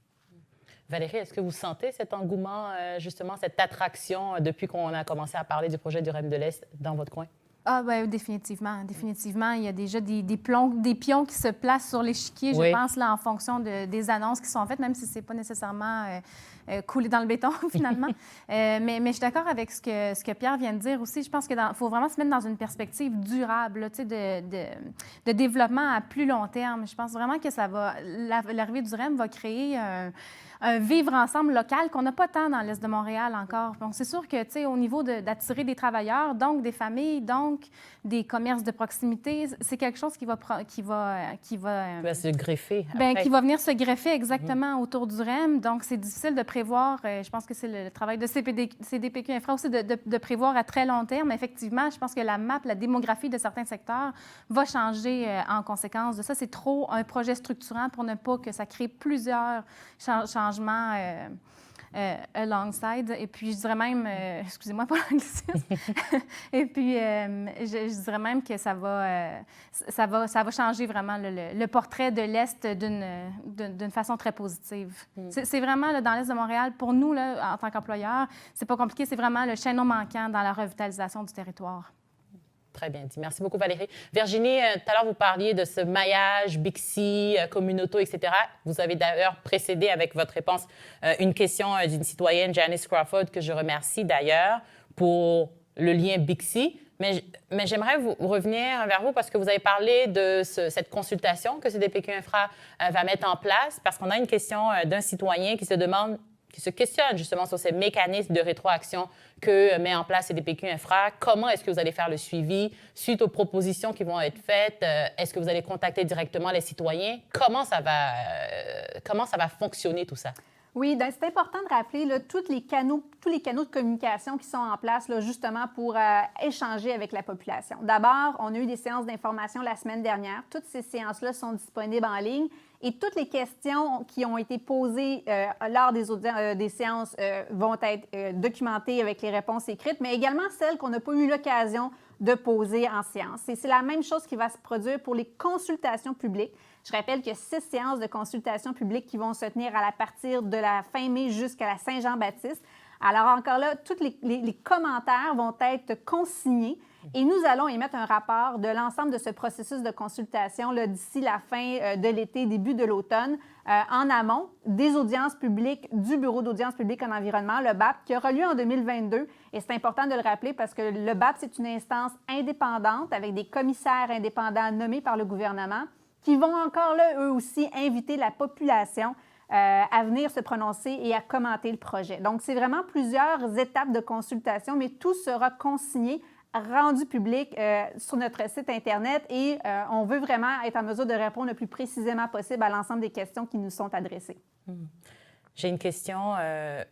Speaker 3: Valérie, est-ce que vous sentez cet engouement, justement, cette attraction depuis qu'on a commencé à parler du projet du REM de l'Est dans votre coin?
Speaker 4: Ah bien, définitivement. Définitivement. Il y a déjà des pions qui se placent sur l'échiquier, je pense, là, en fonction des annonces qui sont faites, même si ce n'est pas nécessairement coulé dans le béton, finalement. Mais je suis d'accord avec ce que Pierre vient de dire aussi. Je pense qu'il faut vraiment se mettre dans une perspective durable, là, de développement à plus long terme. Je pense vraiment que l'arrivée du REM va créer un vivre ensemble local qu'on n'a pas tant dans l'Est de Montréal encore. Donc, c'est sûr que, tu sais, au niveau d'attirer des travailleurs, donc des familles, donc des commerces de proximité, c'est quelque chose qui va
Speaker 3: se greffer.
Speaker 4: Qui va venir se greffer exactement autour du REM. Donc, c'est difficile de prévoir. Je pense que c'est le travail de CDPQ Infra aussi de prévoir à très long terme. Effectivement, je pense que la démographie de certains secteurs va changer en conséquence de ça. C'est trop un projet structurant pour ne pas que ça crée plusieurs changements alongside. Et puis, je dirais même, excusez-moi pour l'anglicisme, et puis, je dirais même que ça va changer vraiment le portrait de l'Est d'une façon très positive. C'est vraiment, là, dans l'Est de Montréal, pour nous, là, en tant qu'employeurs, c'est pas compliqué, c'est vraiment le chaînon manquant dans la revitalisation du territoire.
Speaker 3: Très bien dit. Merci beaucoup, Valérie. Virginie, tout à l'heure, vous parliez de ce maillage, Bixi, Communauto, etc. Vous avez d'ailleurs précédé avec votre réponse une question d'une citoyenne, Janice Crawford, que je remercie d'ailleurs pour le lien Bixi. Mais j'aimerais revenir vers vous parce que vous avez parlé de cette consultation que CDPQ Infra va mettre en place parce qu'on a une question d'un citoyen qui se questionne justement sur ces mécanismes de rétroaction que met en place CDPQ Infra. Comment est-ce que vous allez faire le suivi suite aux propositions qui vont être faites? Est-ce que vous allez contacter directement les citoyens? Comment ça va fonctionner tout ça?
Speaker 6: Oui, donc c'est important de rappeler là, tous les canaux de communication qui sont en place là, justement pour échanger avec la population. D'abord, on a eu des séances d'information la semaine dernière. Toutes ces séances-là sont disponibles en ligne et toutes les questions qui ont été posées lors des séances vont être documentées avec les réponses écrites, mais également celles qu'on n'a pas eu l'occasion de poser en séance. Et c'est la même chose qui va se produire pour les consultations publiques. Je rappelle qu'il y a 6 séances de consultation publique qui vont se tenir à partir de la fin mai jusqu'à la Saint-Jean-Baptiste. Alors encore là, tous les commentaires vont être consignés et nous allons émettre un rapport de l'ensemble de ce processus de consultation là, d'ici la fin de l'été, début de l'automne, en amont des audiences publiques du Bureau d'audience publique en environnement, le BAP, qui aura lieu en 2022. Et c'est important de le rappeler parce que le BAP, c'est une instance indépendante avec des commissaires indépendants nommés par le gouvernement qui vont encore là, eux aussi, inviter la population à venir se prononcer et à commenter le projet. Donc, c'est vraiment plusieurs étapes de consultation, mais tout sera consigné, rendu public sur notre site Internet et on veut vraiment être en mesure de répondre le plus précisément possible à l'ensemble des questions qui nous sont adressées.
Speaker 3: J'ai une question.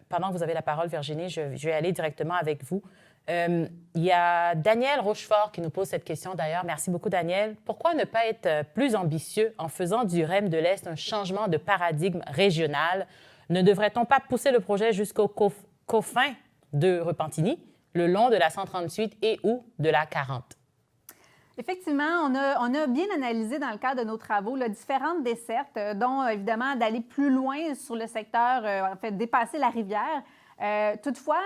Speaker 3: Pendant que vous avez la parole, Virginie, je vais aller directement avec vous. Il y a Daniel Rochefort qui nous pose cette question d'ailleurs. Merci beaucoup, Daniel. Pourquoi ne pas être plus ambitieux en faisant du REM de l'Est un changement de paradigme régional? Ne devrait-on pas pousser le projet jusqu'au confins de Repentigny, le long de la 138 et ou de la 40?
Speaker 6: Effectivement, on a bien analysé dans le cadre de nos travaux là, différentes dessertes, dont évidemment d'aller plus loin sur le secteur, en fait, dépasser la rivière. Toutefois,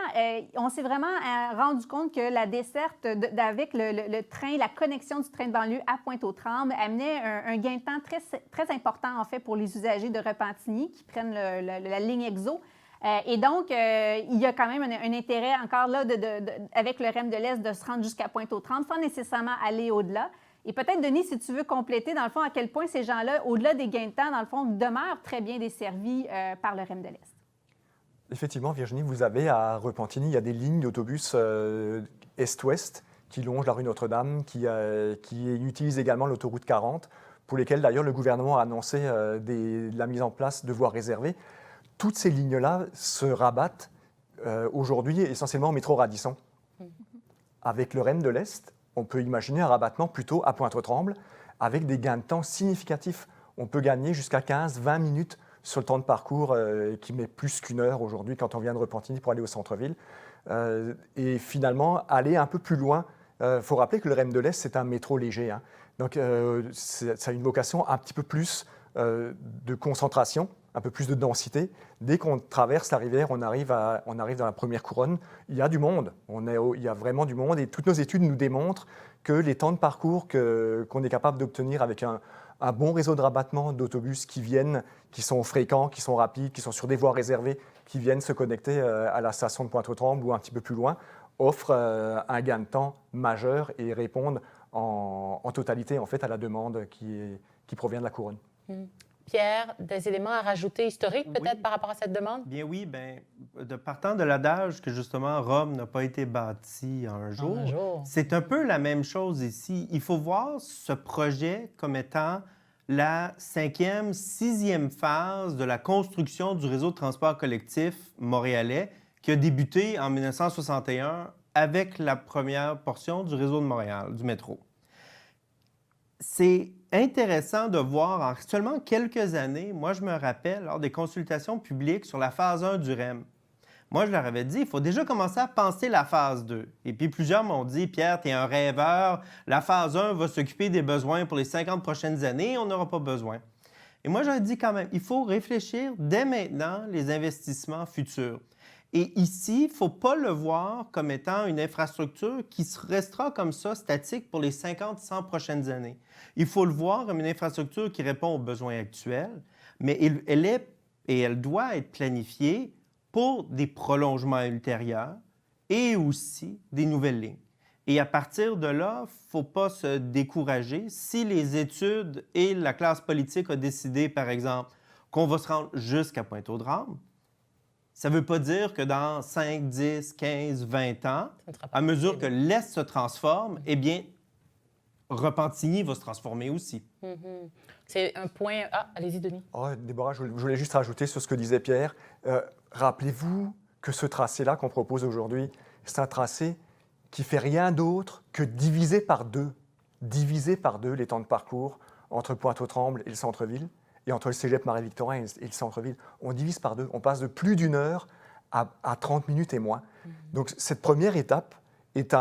Speaker 6: on s'est vraiment rendu compte que la desserte avec le train, la connexion du train de banlieue à Pointe-aux-Trembles amenait un gain de temps très, très important, en fait, pour les usagers de Repentigny qui prennent la ligne EXO. Et donc, il y a quand même un intérêt encore là, avec le REM de l'Est, de se rendre jusqu'à Pointe-aux-Trembles sans nécessairement aller au-delà. Et peut-être, Denis, si tu veux compléter, dans le fond, à quel point ces gens-là, au-delà des gains de temps, dans le fond, demeurent très bien desservis par le REM de l'Est.
Speaker 1: Effectivement, Virginie, vous avez à Repentigny, il y a des lignes d'autobus est-ouest qui longent la rue Notre-Dame, qui utilisent également l'autoroute 40, pour lesquelles d'ailleurs le gouvernement a annoncé la mise en place de voies réservées. Toutes ces lignes-là se rabattent aujourd'hui essentiellement au métro Radisson. Avec le REM de l'Est, on peut imaginer un rabattement plutôt à Pointe-aux-Trembles avec des gains de temps significatifs. On peut gagner jusqu'à 15-20 minutes sur le temps de parcours qui met plus qu'une heure aujourd'hui quand on vient de Repentigny pour aller au centre-ville. Et finalement, aller un peu plus loin. Il faut rappeler que le REM de l'Est, c'est un métro léger. Hein. Donc, ça a une vocation un petit peu plus de concentration, un peu plus de densité. Dès qu'on traverse la rivière, on arrive dans la première couronne. Il y a du monde. Il y a vraiment du monde. Et toutes nos études nous démontrent que les temps de parcours qu'on est capable d'obtenir avec un bon réseau de rabattement d'autobus qui sont fréquents, qui sont rapides, qui sont sur des voies réservées, qui viennent se connecter à la station de Pointe-aux-Trembles ou un petit peu plus loin, offrent un gain de temps majeur et répondent en totalité en fait, à la demande qui provient de la couronne.
Speaker 3: Pierre, des éléments à rajouter historiques peut-être par rapport à cette demande?
Speaker 5: Bien oui, partant de l'adage que justement Rome n'a pas été bâtie en un jour, c'est un peu la même chose ici. Il faut voir ce projet comme étant la 5e, 6e phase de la construction du réseau de transport collectif montréalais qui a débuté en 1961 avec la première portion du réseau de Montréal, du métro. C'est intéressant de voir en seulement quelques années, moi je me rappelle, lors des consultations publiques sur la phase 1 du REM, moi je leur avais dit, il faut déjà commencer à penser la phase 2. Et puis plusieurs m'ont dit, Pierre, tu es un rêveur, la phase 1 va s'occuper des besoins pour les 50 prochaines années, on n'aura pas besoin. Et moi j'ai dit quand même, il faut réfléchir dès maintenant les investissements futurs. Et ici, il ne faut pas le voir comme étant une infrastructure qui restera comme ça, statique, pour les 50-100 prochaines années. Il faut le voir comme une infrastructure qui répond aux besoins actuels, mais elle doit être planifiée pour des prolongements ultérieurs et aussi des nouvelles lignes. Et à partir de là, il ne faut pas se décourager. Si les études et la classe politique ont décidé, par exemple, qu'on va se rendre jusqu'à Pointe-aux-Trembles, ça ne veut pas dire que dans 5, 10, 15, 20 ans, à mesure que l'Est se transforme, eh bien, Repentigny va se transformer aussi.
Speaker 3: C'est un point... Ah, allez-y, Denis.
Speaker 1: Oh, Déborah, je voulais juste rajouter sur ce que disait Pierre. Rappelez-vous que ce tracé-là qu'on propose aujourd'hui, c'est un tracé qui ne fait rien d'autre que diviser par deux les temps de parcours entre Pointe-aux-Trembles et le centre-ville, et entre le cégep Marie-Victorin et le centre-ville. On divise par deux. On passe de plus d'une heure à 30 minutes et moins. Donc cette première étape est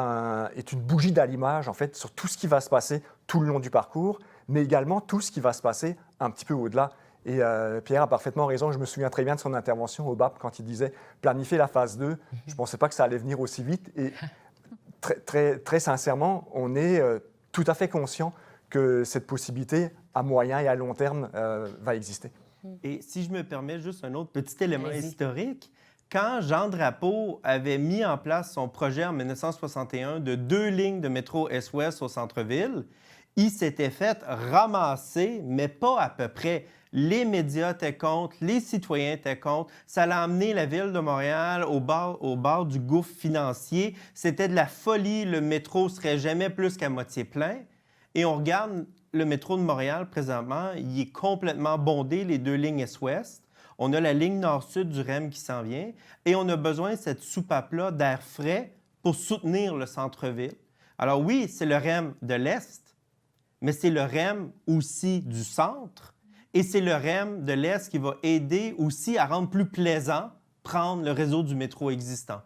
Speaker 1: une bougie d'allumage en fait, sur tout ce qui va se passer tout le long du parcours, mais également tout ce qui va se passer un petit peu au-delà. Et Pierre a parfaitement raison, je me souviens très bien de son intervention au BAP quand il disait planifier la phase 2. Je ne pensais pas que ça allait venir aussi vite. Et très sincèrement, on est tout à fait conscient que cette possibilité à moyen et à long terme va exister.
Speaker 5: Et si je me permets juste un autre petit élément historique, quand Jean Drapeau avait mis en place son projet en 1961 de 2 lignes de métro Est-Ouest au centre-ville, il s'était fait ramasser, mais pas à peu près. Les médias étaient contre, les citoyens étaient contre. Ça l'a amené la Ville de Montréal au bord du gouffre financier. C'était de la folie. Le métro serait jamais plus qu'à moitié plein. Et on regarde le métro de Montréal présentement, il est complètement bondé, les 2 lignes Est-Ouest. On a la ligne nord-sud du REM qui s'en vient et on a besoin de cette soupape-là d'air frais pour soutenir le centre-ville. Alors oui, c'est le REM de l'Est, mais c'est le REM aussi du centre et c'est le REM de l'Est qui va aider aussi à rendre plus plaisant prendre le réseau du métro existant.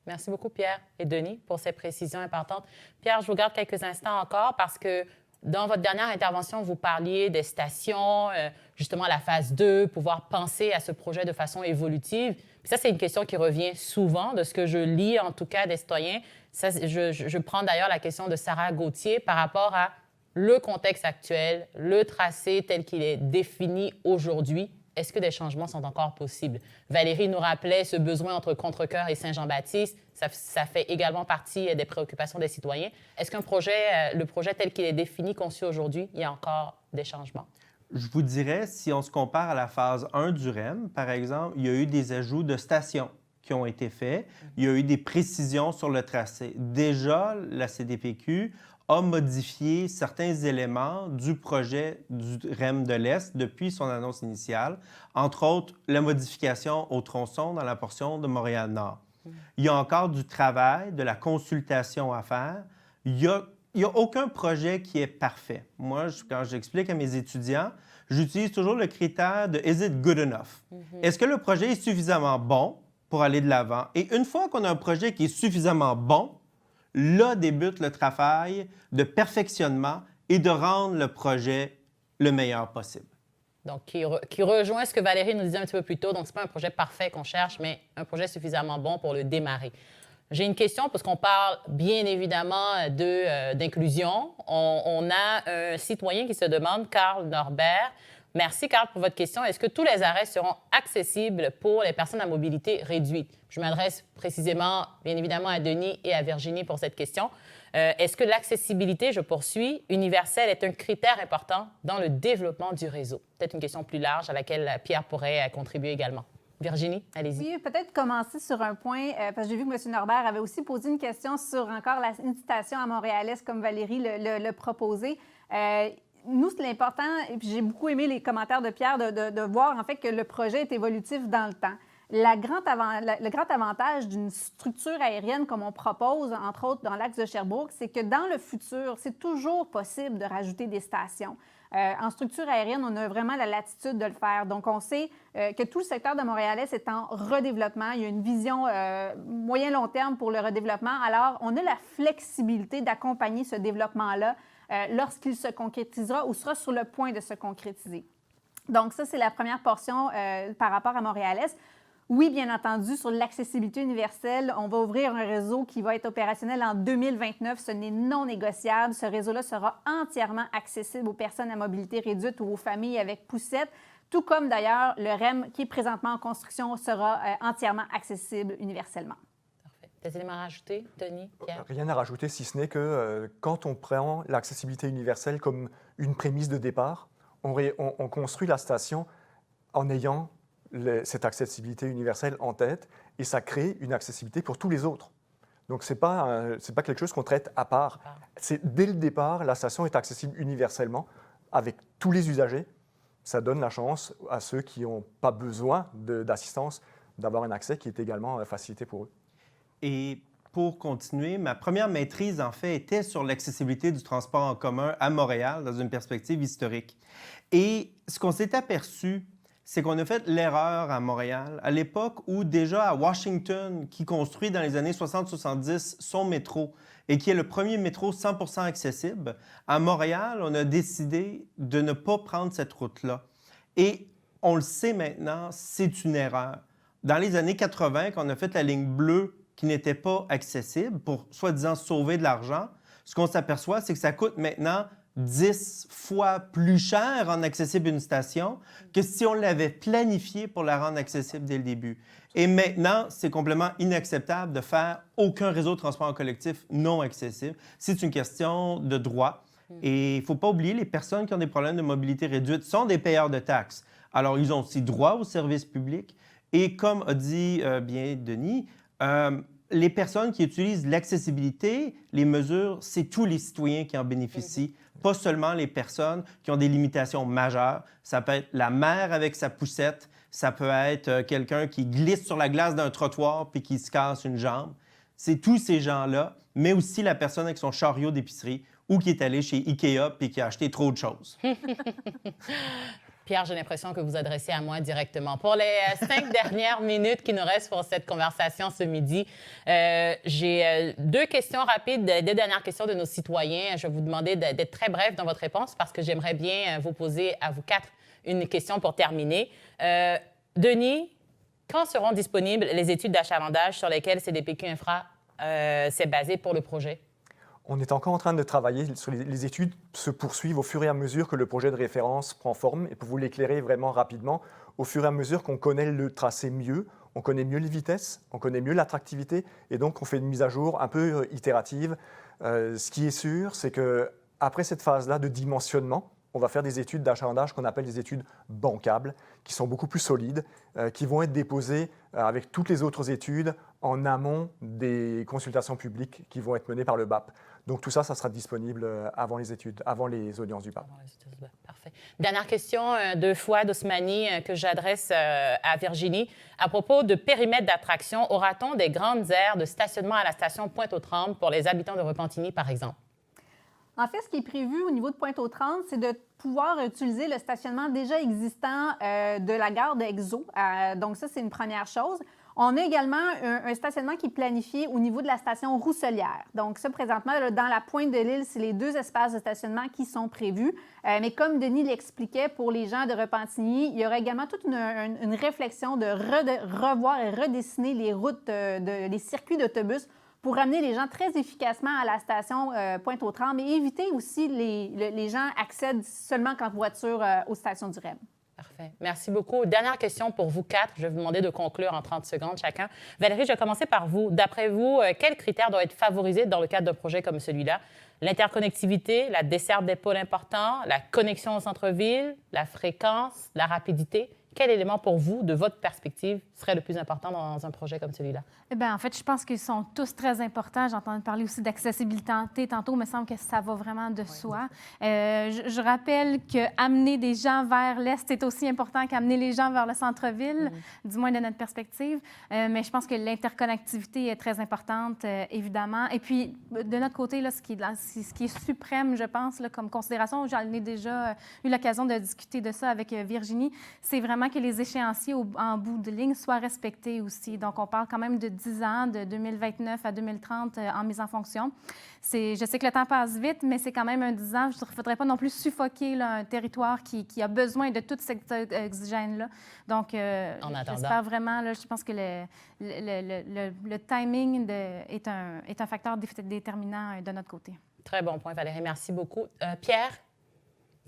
Speaker 3: Merci beaucoup, Pierre et Denis, pour ces précisions importantes. Pierre, je vous garde quelques instants encore parce que dans votre dernière intervention, vous parliez des stations, justement la phase 2, pouvoir penser à ce projet de façon évolutive. Puis ça, c'est une question qui revient souvent, de ce que je lis en tout cas des citoyens. Ça, je prends d'ailleurs la question de Sarah Gauthier par rapport à le contexte actuel, le tracé tel qu'il est défini aujourd'hui. Est-ce que des changements sont encore possibles? Valérie nous rappelait ce besoin entre Contrecœur et Saint-Jean-Baptiste. Ça fait également partie des préoccupations des citoyens. Est-ce qu'un projet, le projet tel qu'il est défini, conçu aujourd'hui, il y a encore des changements?
Speaker 5: Je vous dirais, si on se compare à la phase 1 du REM, par exemple, il y a eu des ajouts de stations qui ont été faits. Il y a eu des précisions sur le tracé. Déjà, la CDPQ a modifié certains éléments du projet du REM de l'Est depuis son annonce initiale, entre autres la modification au tronçon dans la portion de Montréal-Nord. Il y a encore du travail, de la consultation à faire. Il n'y a aucun projet qui est parfait. Moi, quand j'explique à mes étudiants, j'utilise toujours le critère de « is it good enough ». Est-ce que le projet est suffisamment bon pour aller de l'avant? Et une fois qu'on a un projet qui est suffisamment bon, là débute le travail de perfectionnement et de rendre le projet le meilleur possible.
Speaker 3: Donc, qui rejoint ce que Valérie nous disait un petit peu plus tôt. Donc, ce n'est pas un projet parfait qu'on cherche, mais un projet suffisamment bon pour le démarrer. J'ai une question, parce qu'on parle bien évidemment d'inclusion. On a un citoyen qui se demande, Carl Norbert. Merci, Carl, pour votre question. Est-ce que tous les arrêts seront accessibles pour les personnes à mobilité réduite? Je m'adresse précisément, bien évidemment, à Denis et à Virginie pour cette question. Est-ce que l'accessibilité, je poursuis, universelle est un critère important dans le développement du réseau? Peut-être une question plus large à laquelle Pierre pourrait contribuer également. Virginie, allez-y.
Speaker 6: Oui, peut-être commencer sur un point, parce que j'ai vu que M. Norbert avait aussi posé une question sur encore une citation à Montréal-Est, comme Valérie le proposait. Nous, c'est l'important, et puis j'ai beaucoup aimé les commentaires de Pierre, de voir en fait que le projet est évolutif dans le temps. Le grand avantage d'une structure aérienne comme on propose, entre autres dans l'axe de Sherbrooke, c'est que dans le futur, c'est toujours possible de rajouter des stations. En structure aérienne, on a vraiment la latitude de le faire. Donc, on sait que tout le secteur de Montréal-Est est en redéveloppement. Il y a une vision moyen-long terme pour le redéveloppement. Alors, on a la flexibilité d'accompagner ce développement-là lorsqu'il se concrétisera ou sera sur le point de se concrétiser. Donc, ça, c'est la première portion par rapport à Montréal-Est. Oui, bien entendu, sur l'accessibilité universelle, on va ouvrir un réseau qui va être opérationnel en 2029. Ce n'est non négociable. Ce réseau-là sera entièrement accessible aux personnes à mobilité réduite ou aux familles avec poussette, tout comme d'ailleurs le REM qui est présentement en construction sera entièrement accessible universellement.
Speaker 3: Parfait. Des éléments à rajouter, Denis, Pierre?
Speaker 1: Rien à rajouter, si ce n'est que quand on prend l'accessibilité universelle comme une prémisse de départ, on construit la station en ayant cette accessibilité universelle en tête et ça crée une accessibilité pour tous les autres. Donc, ce n'est pas quelque chose qu'on traite à part. Dès le départ, la station est accessible universellement avec tous les usagers. Ça donne la chance à ceux qui n'ont pas besoin d'assistance d'avoir un accès qui est également facilité pour eux.
Speaker 5: Et pour continuer, ma première maîtrise, en fait, était sur l'accessibilité du transport en commun à Montréal dans une perspective historique. Et ce qu'on s'est aperçu, c'est qu'on a fait l'erreur à Montréal, à l'époque où déjà à Washington, qui construit dans les années 60-70 son métro et qui est le premier métro 100% accessible, à Montréal, on a décidé de ne pas prendre cette route-là. Et on le sait maintenant, c'est une erreur. Dans les années 80, quand on a fait la ligne bleue qui n'était pas accessible pour soi-disant sauver de l'argent, ce qu'on s'aperçoit, c'est que ça coûte maintenant 10 fois plus cher en accessible une station que si on l'avait planifié pour la rendre accessible dès le début. Et maintenant, c'est complètement inacceptable de faire aucun réseau de transport en collectif non accessible. C'est une question de droit. Et il ne faut pas oublier, les personnes qui ont des problèmes de mobilité réduite sont des payeurs de taxes. Alors, ils ont aussi droit aux services publics. Et comme a dit bien Denis, les personnes qui utilisent l'accessibilité, les mesures, c'est tous les citoyens qui en bénéficient, pas seulement les personnes qui ont des limitations majeures. Ça peut être la mère avec sa poussette, ça peut être quelqu'un qui glisse sur la glace d'un trottoir puis qui se casse une jambe. C'est tous ces gens-là, mais aussi la personne avec son chariot d'épicerie ou qui est allée chez Ikea puis qui a acheté trop de choses.
Speaker 3: Pierre, j'ai l'impression que vous adressez à moi directement. Pour les 5 dernières minutes qui nous restent pour cette conversation ce midi, j'ai 2 questions rapides, 2 dernières questions de nos citoyens. Je vais vous demander d'être très bref dans votre réponse parce que j'aimerais bien vous poser à vous 4 une question pour terminer. Denis, quand seront disponibles les études d'achalandage sur lesquelles CDPQ Infra s'est basé pour le projet?
Speaker 1: On est encore en train de travailler sur les études se poursuivent au fur et à mesure que le projet de référence prend forme. Et pour vous l'éclairer vraiment rapidement, au fur et à mesure qu'on connaît le tracé mieux, on connaît mieux les vitesses, on connaît mieux l'attractivité, et donc on fait une mise à jour un peu itérative. Ce qui est sûr, c'est qu'après cette phase-là de dimensionnement, on va faire des études d'achalandage qu'on appelle des études bancables, qui sont beaucoup plus solides, qui vont être déposées avec toutes les autres études en amont des consultations publiques qui vont être menées par le BAP. Donc tout ça, ça sera disponible avant les études, avant les audiences du BAP.
Speaker 3: Parfait. Dernière question de Fouad Osmani que j'adresse à Virginie. À propos de périmètre d'attraction, aura-t-on des grandes aires de stationnement à la station Pointe-aux-Trembles pour les habitants de Repentigny, par exemple?
Speaker 6: En fait, ce qui est prévu au niveau de Pointe-aux-Trembles, c'est de pouvoir utiliser le stationnement déjà existant de la gare d'Exo. Donc ça, c'est une première chose. On a également un stationnement qui est planifié au niveau de la station Rousselière. Donc ça, présentement, là, dans la pointe de l'île, c'est les 2 espaces de stationnement qui sont prévus. Mais comme Denis l'expliquait, pour les gens de Repentigny, il y aura également toute une réflexion de revoir et redessiner les routes, les circuits d'autobus pour ramener les gens très efficacement à la station Pointe-aux-Trembles et éviter aussi les gens accèdent seulement qu'en voiture aux stations du REM.
Speaker 3: Parfait. Merci beaucoup. Dernière question pour vous 4. Je vais vous demander de conclure en 30 secondes chacun. Valérie, je vais commencer par vous. D'après vous, quels critères doivent être favorisés dans le cadre d'un projet comme celui-là? L'interconnectivité, la desserte des pôles importants, la connexion au centre-ville, la fréquence, la rapidité? Quel élément pour vous, de votre perspective, serait le plus important dans un projet comme celui-là?
Speaker 4: Eh bien, en fait, je pense qu'ils sont tous très importants. J'entends parler aussi d'accessibilité tantôt. Il me semble que ça va vraiment de soi. Je rappelle qu'amener des gens vers l'Est est aussi important qu'amener les gens vers le centre-ville, du moins de notre perspective. Mais je pense que l'interconnectivité est très importante, évidemment. Et puis, de notre côté, là, ce qui est suprême, je pense, là, comme considération, j'en ai déjà eu l'occasion de discuter de ça avec Virginie, c'est vraiment que les échéanciers en bout de ligne soient respectés aussi. Donc, on parle quand même de 10 ans, de 2029 à 2030 en mise en fonction. Je sais que le temps passe vite, mais c'est quand même un 10 ans. Il ne faudrait pas non plus suffoquer là, un territoire qui a besoin de tout cet oxygène-là. Donc, j'espère vraiment, là, je pense que le timing est un facteur déterminant de notre côté.
Speaker 3: Très bon point, Valérie. Merci beaucoup. Pierre?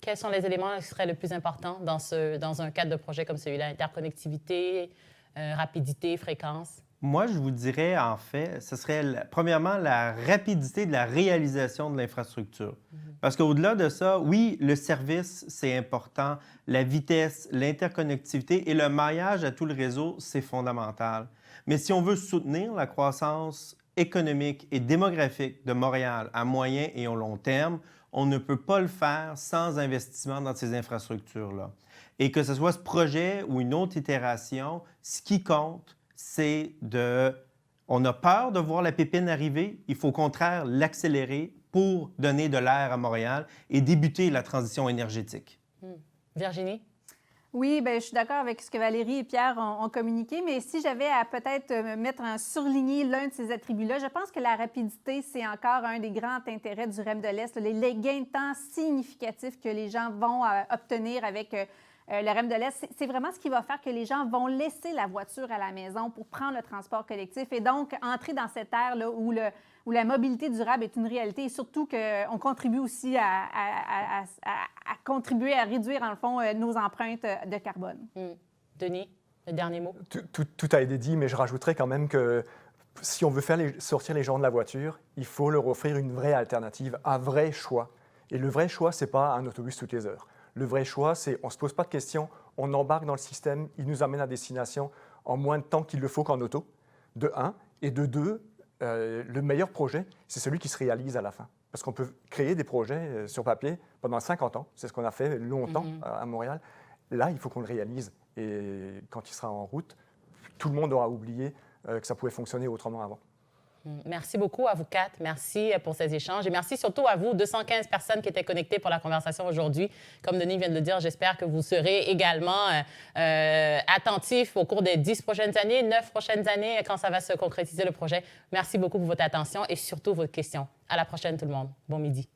Speaker 3: Quels sont les éléments qui seraient le plus importants dans un cadre de projet comme celui-là? Interconnectivité, rapidité, fréquence?
Speaker 5: Moi, je vous dirais, en fait, ce serait premièrement la rapidité de la réalisation de l'infrastructure. Parce qu'au-delà de ça, oui, le service, c'est important. La vitesse, l'interconnectivité et le maillage à tout le réseau, c'est fondamental. Mais si on veut soutenir la croissance économique et démographique de Montréal à moyen et au long terme, on ne peut pas le faire sans investissement dans ces infrastructures-là. Et que ce soit ce projet ou une autre itération, ce qui compte, c'est de... On a peur de voir la pépine arriver, il faut au contraire l'accélérer pour donner de l'air à Montréal et débuter la transition énergétique.
Speaker 3: Virginie?
Speaker 6: Oui, bien, je suis d'accord avec ce que Valérie et Pierre ont communiqué, mais si j'avais à peut-être surligner l'un de ces attributs-là, je pense que la rapidité, c'est encore un des grands intérêts du REM de l'Est. Les gains de temps significatifs que les gens vont obtenir avec le REM de l'Est, c'est vraiment ce qui va faire que les gens vont laisser la voiture à la maison pour prendre le transport collectif et donc entrer dans cette ère-là où la mobilité durable est une réalité et surtout qu'on contribue aussi à contribuer à réduire, en le fond, nos empreintes de carbone.
Speaker 3: Denis, le dernier mot?
Speaker 1: Tout a été dit, mais je rajouterais quand même que si on veut faire sortir les gens de la voiture, il faut leur offrir une vraie alternative, un vrai choix. Et le vrai choix, ce n'est pas un autobus toutes les heures. Le vrai choix, c'est on ne se pose pas de questions, on embarque dans le système, il nous amène à destination en moins de temps qu'il le faut qu'en auto, de un. Et de deux, le meilleur projet, c'est celui qui se réalise à la fin. Parce qu'on peut créer des projets sur papier pendant 50 ans. C'est ce qu'on a fait longtemps à Montréal. Là, il faut qu'on le réalise. Et quand il sera en route, tout le monde aura oublié que ça pouvait fonctionner autrement avant.
Speaker 3: Merci beaucoup à vous quatre. Merci pour ces échanges. Et merci surtout à vous, 215 personnes qui étaient connectées pour la conversation aujourd'hui. Comme Denis vient de le dire, j'espère que vous serez également attentifs au cours des 10 prochaines années, 9 prochaines années, quand ça va se concrétiser le projet. Merci beaucoup pour votre attention et surtout vos questions. À la prochaine, tout le monde. Bon midi.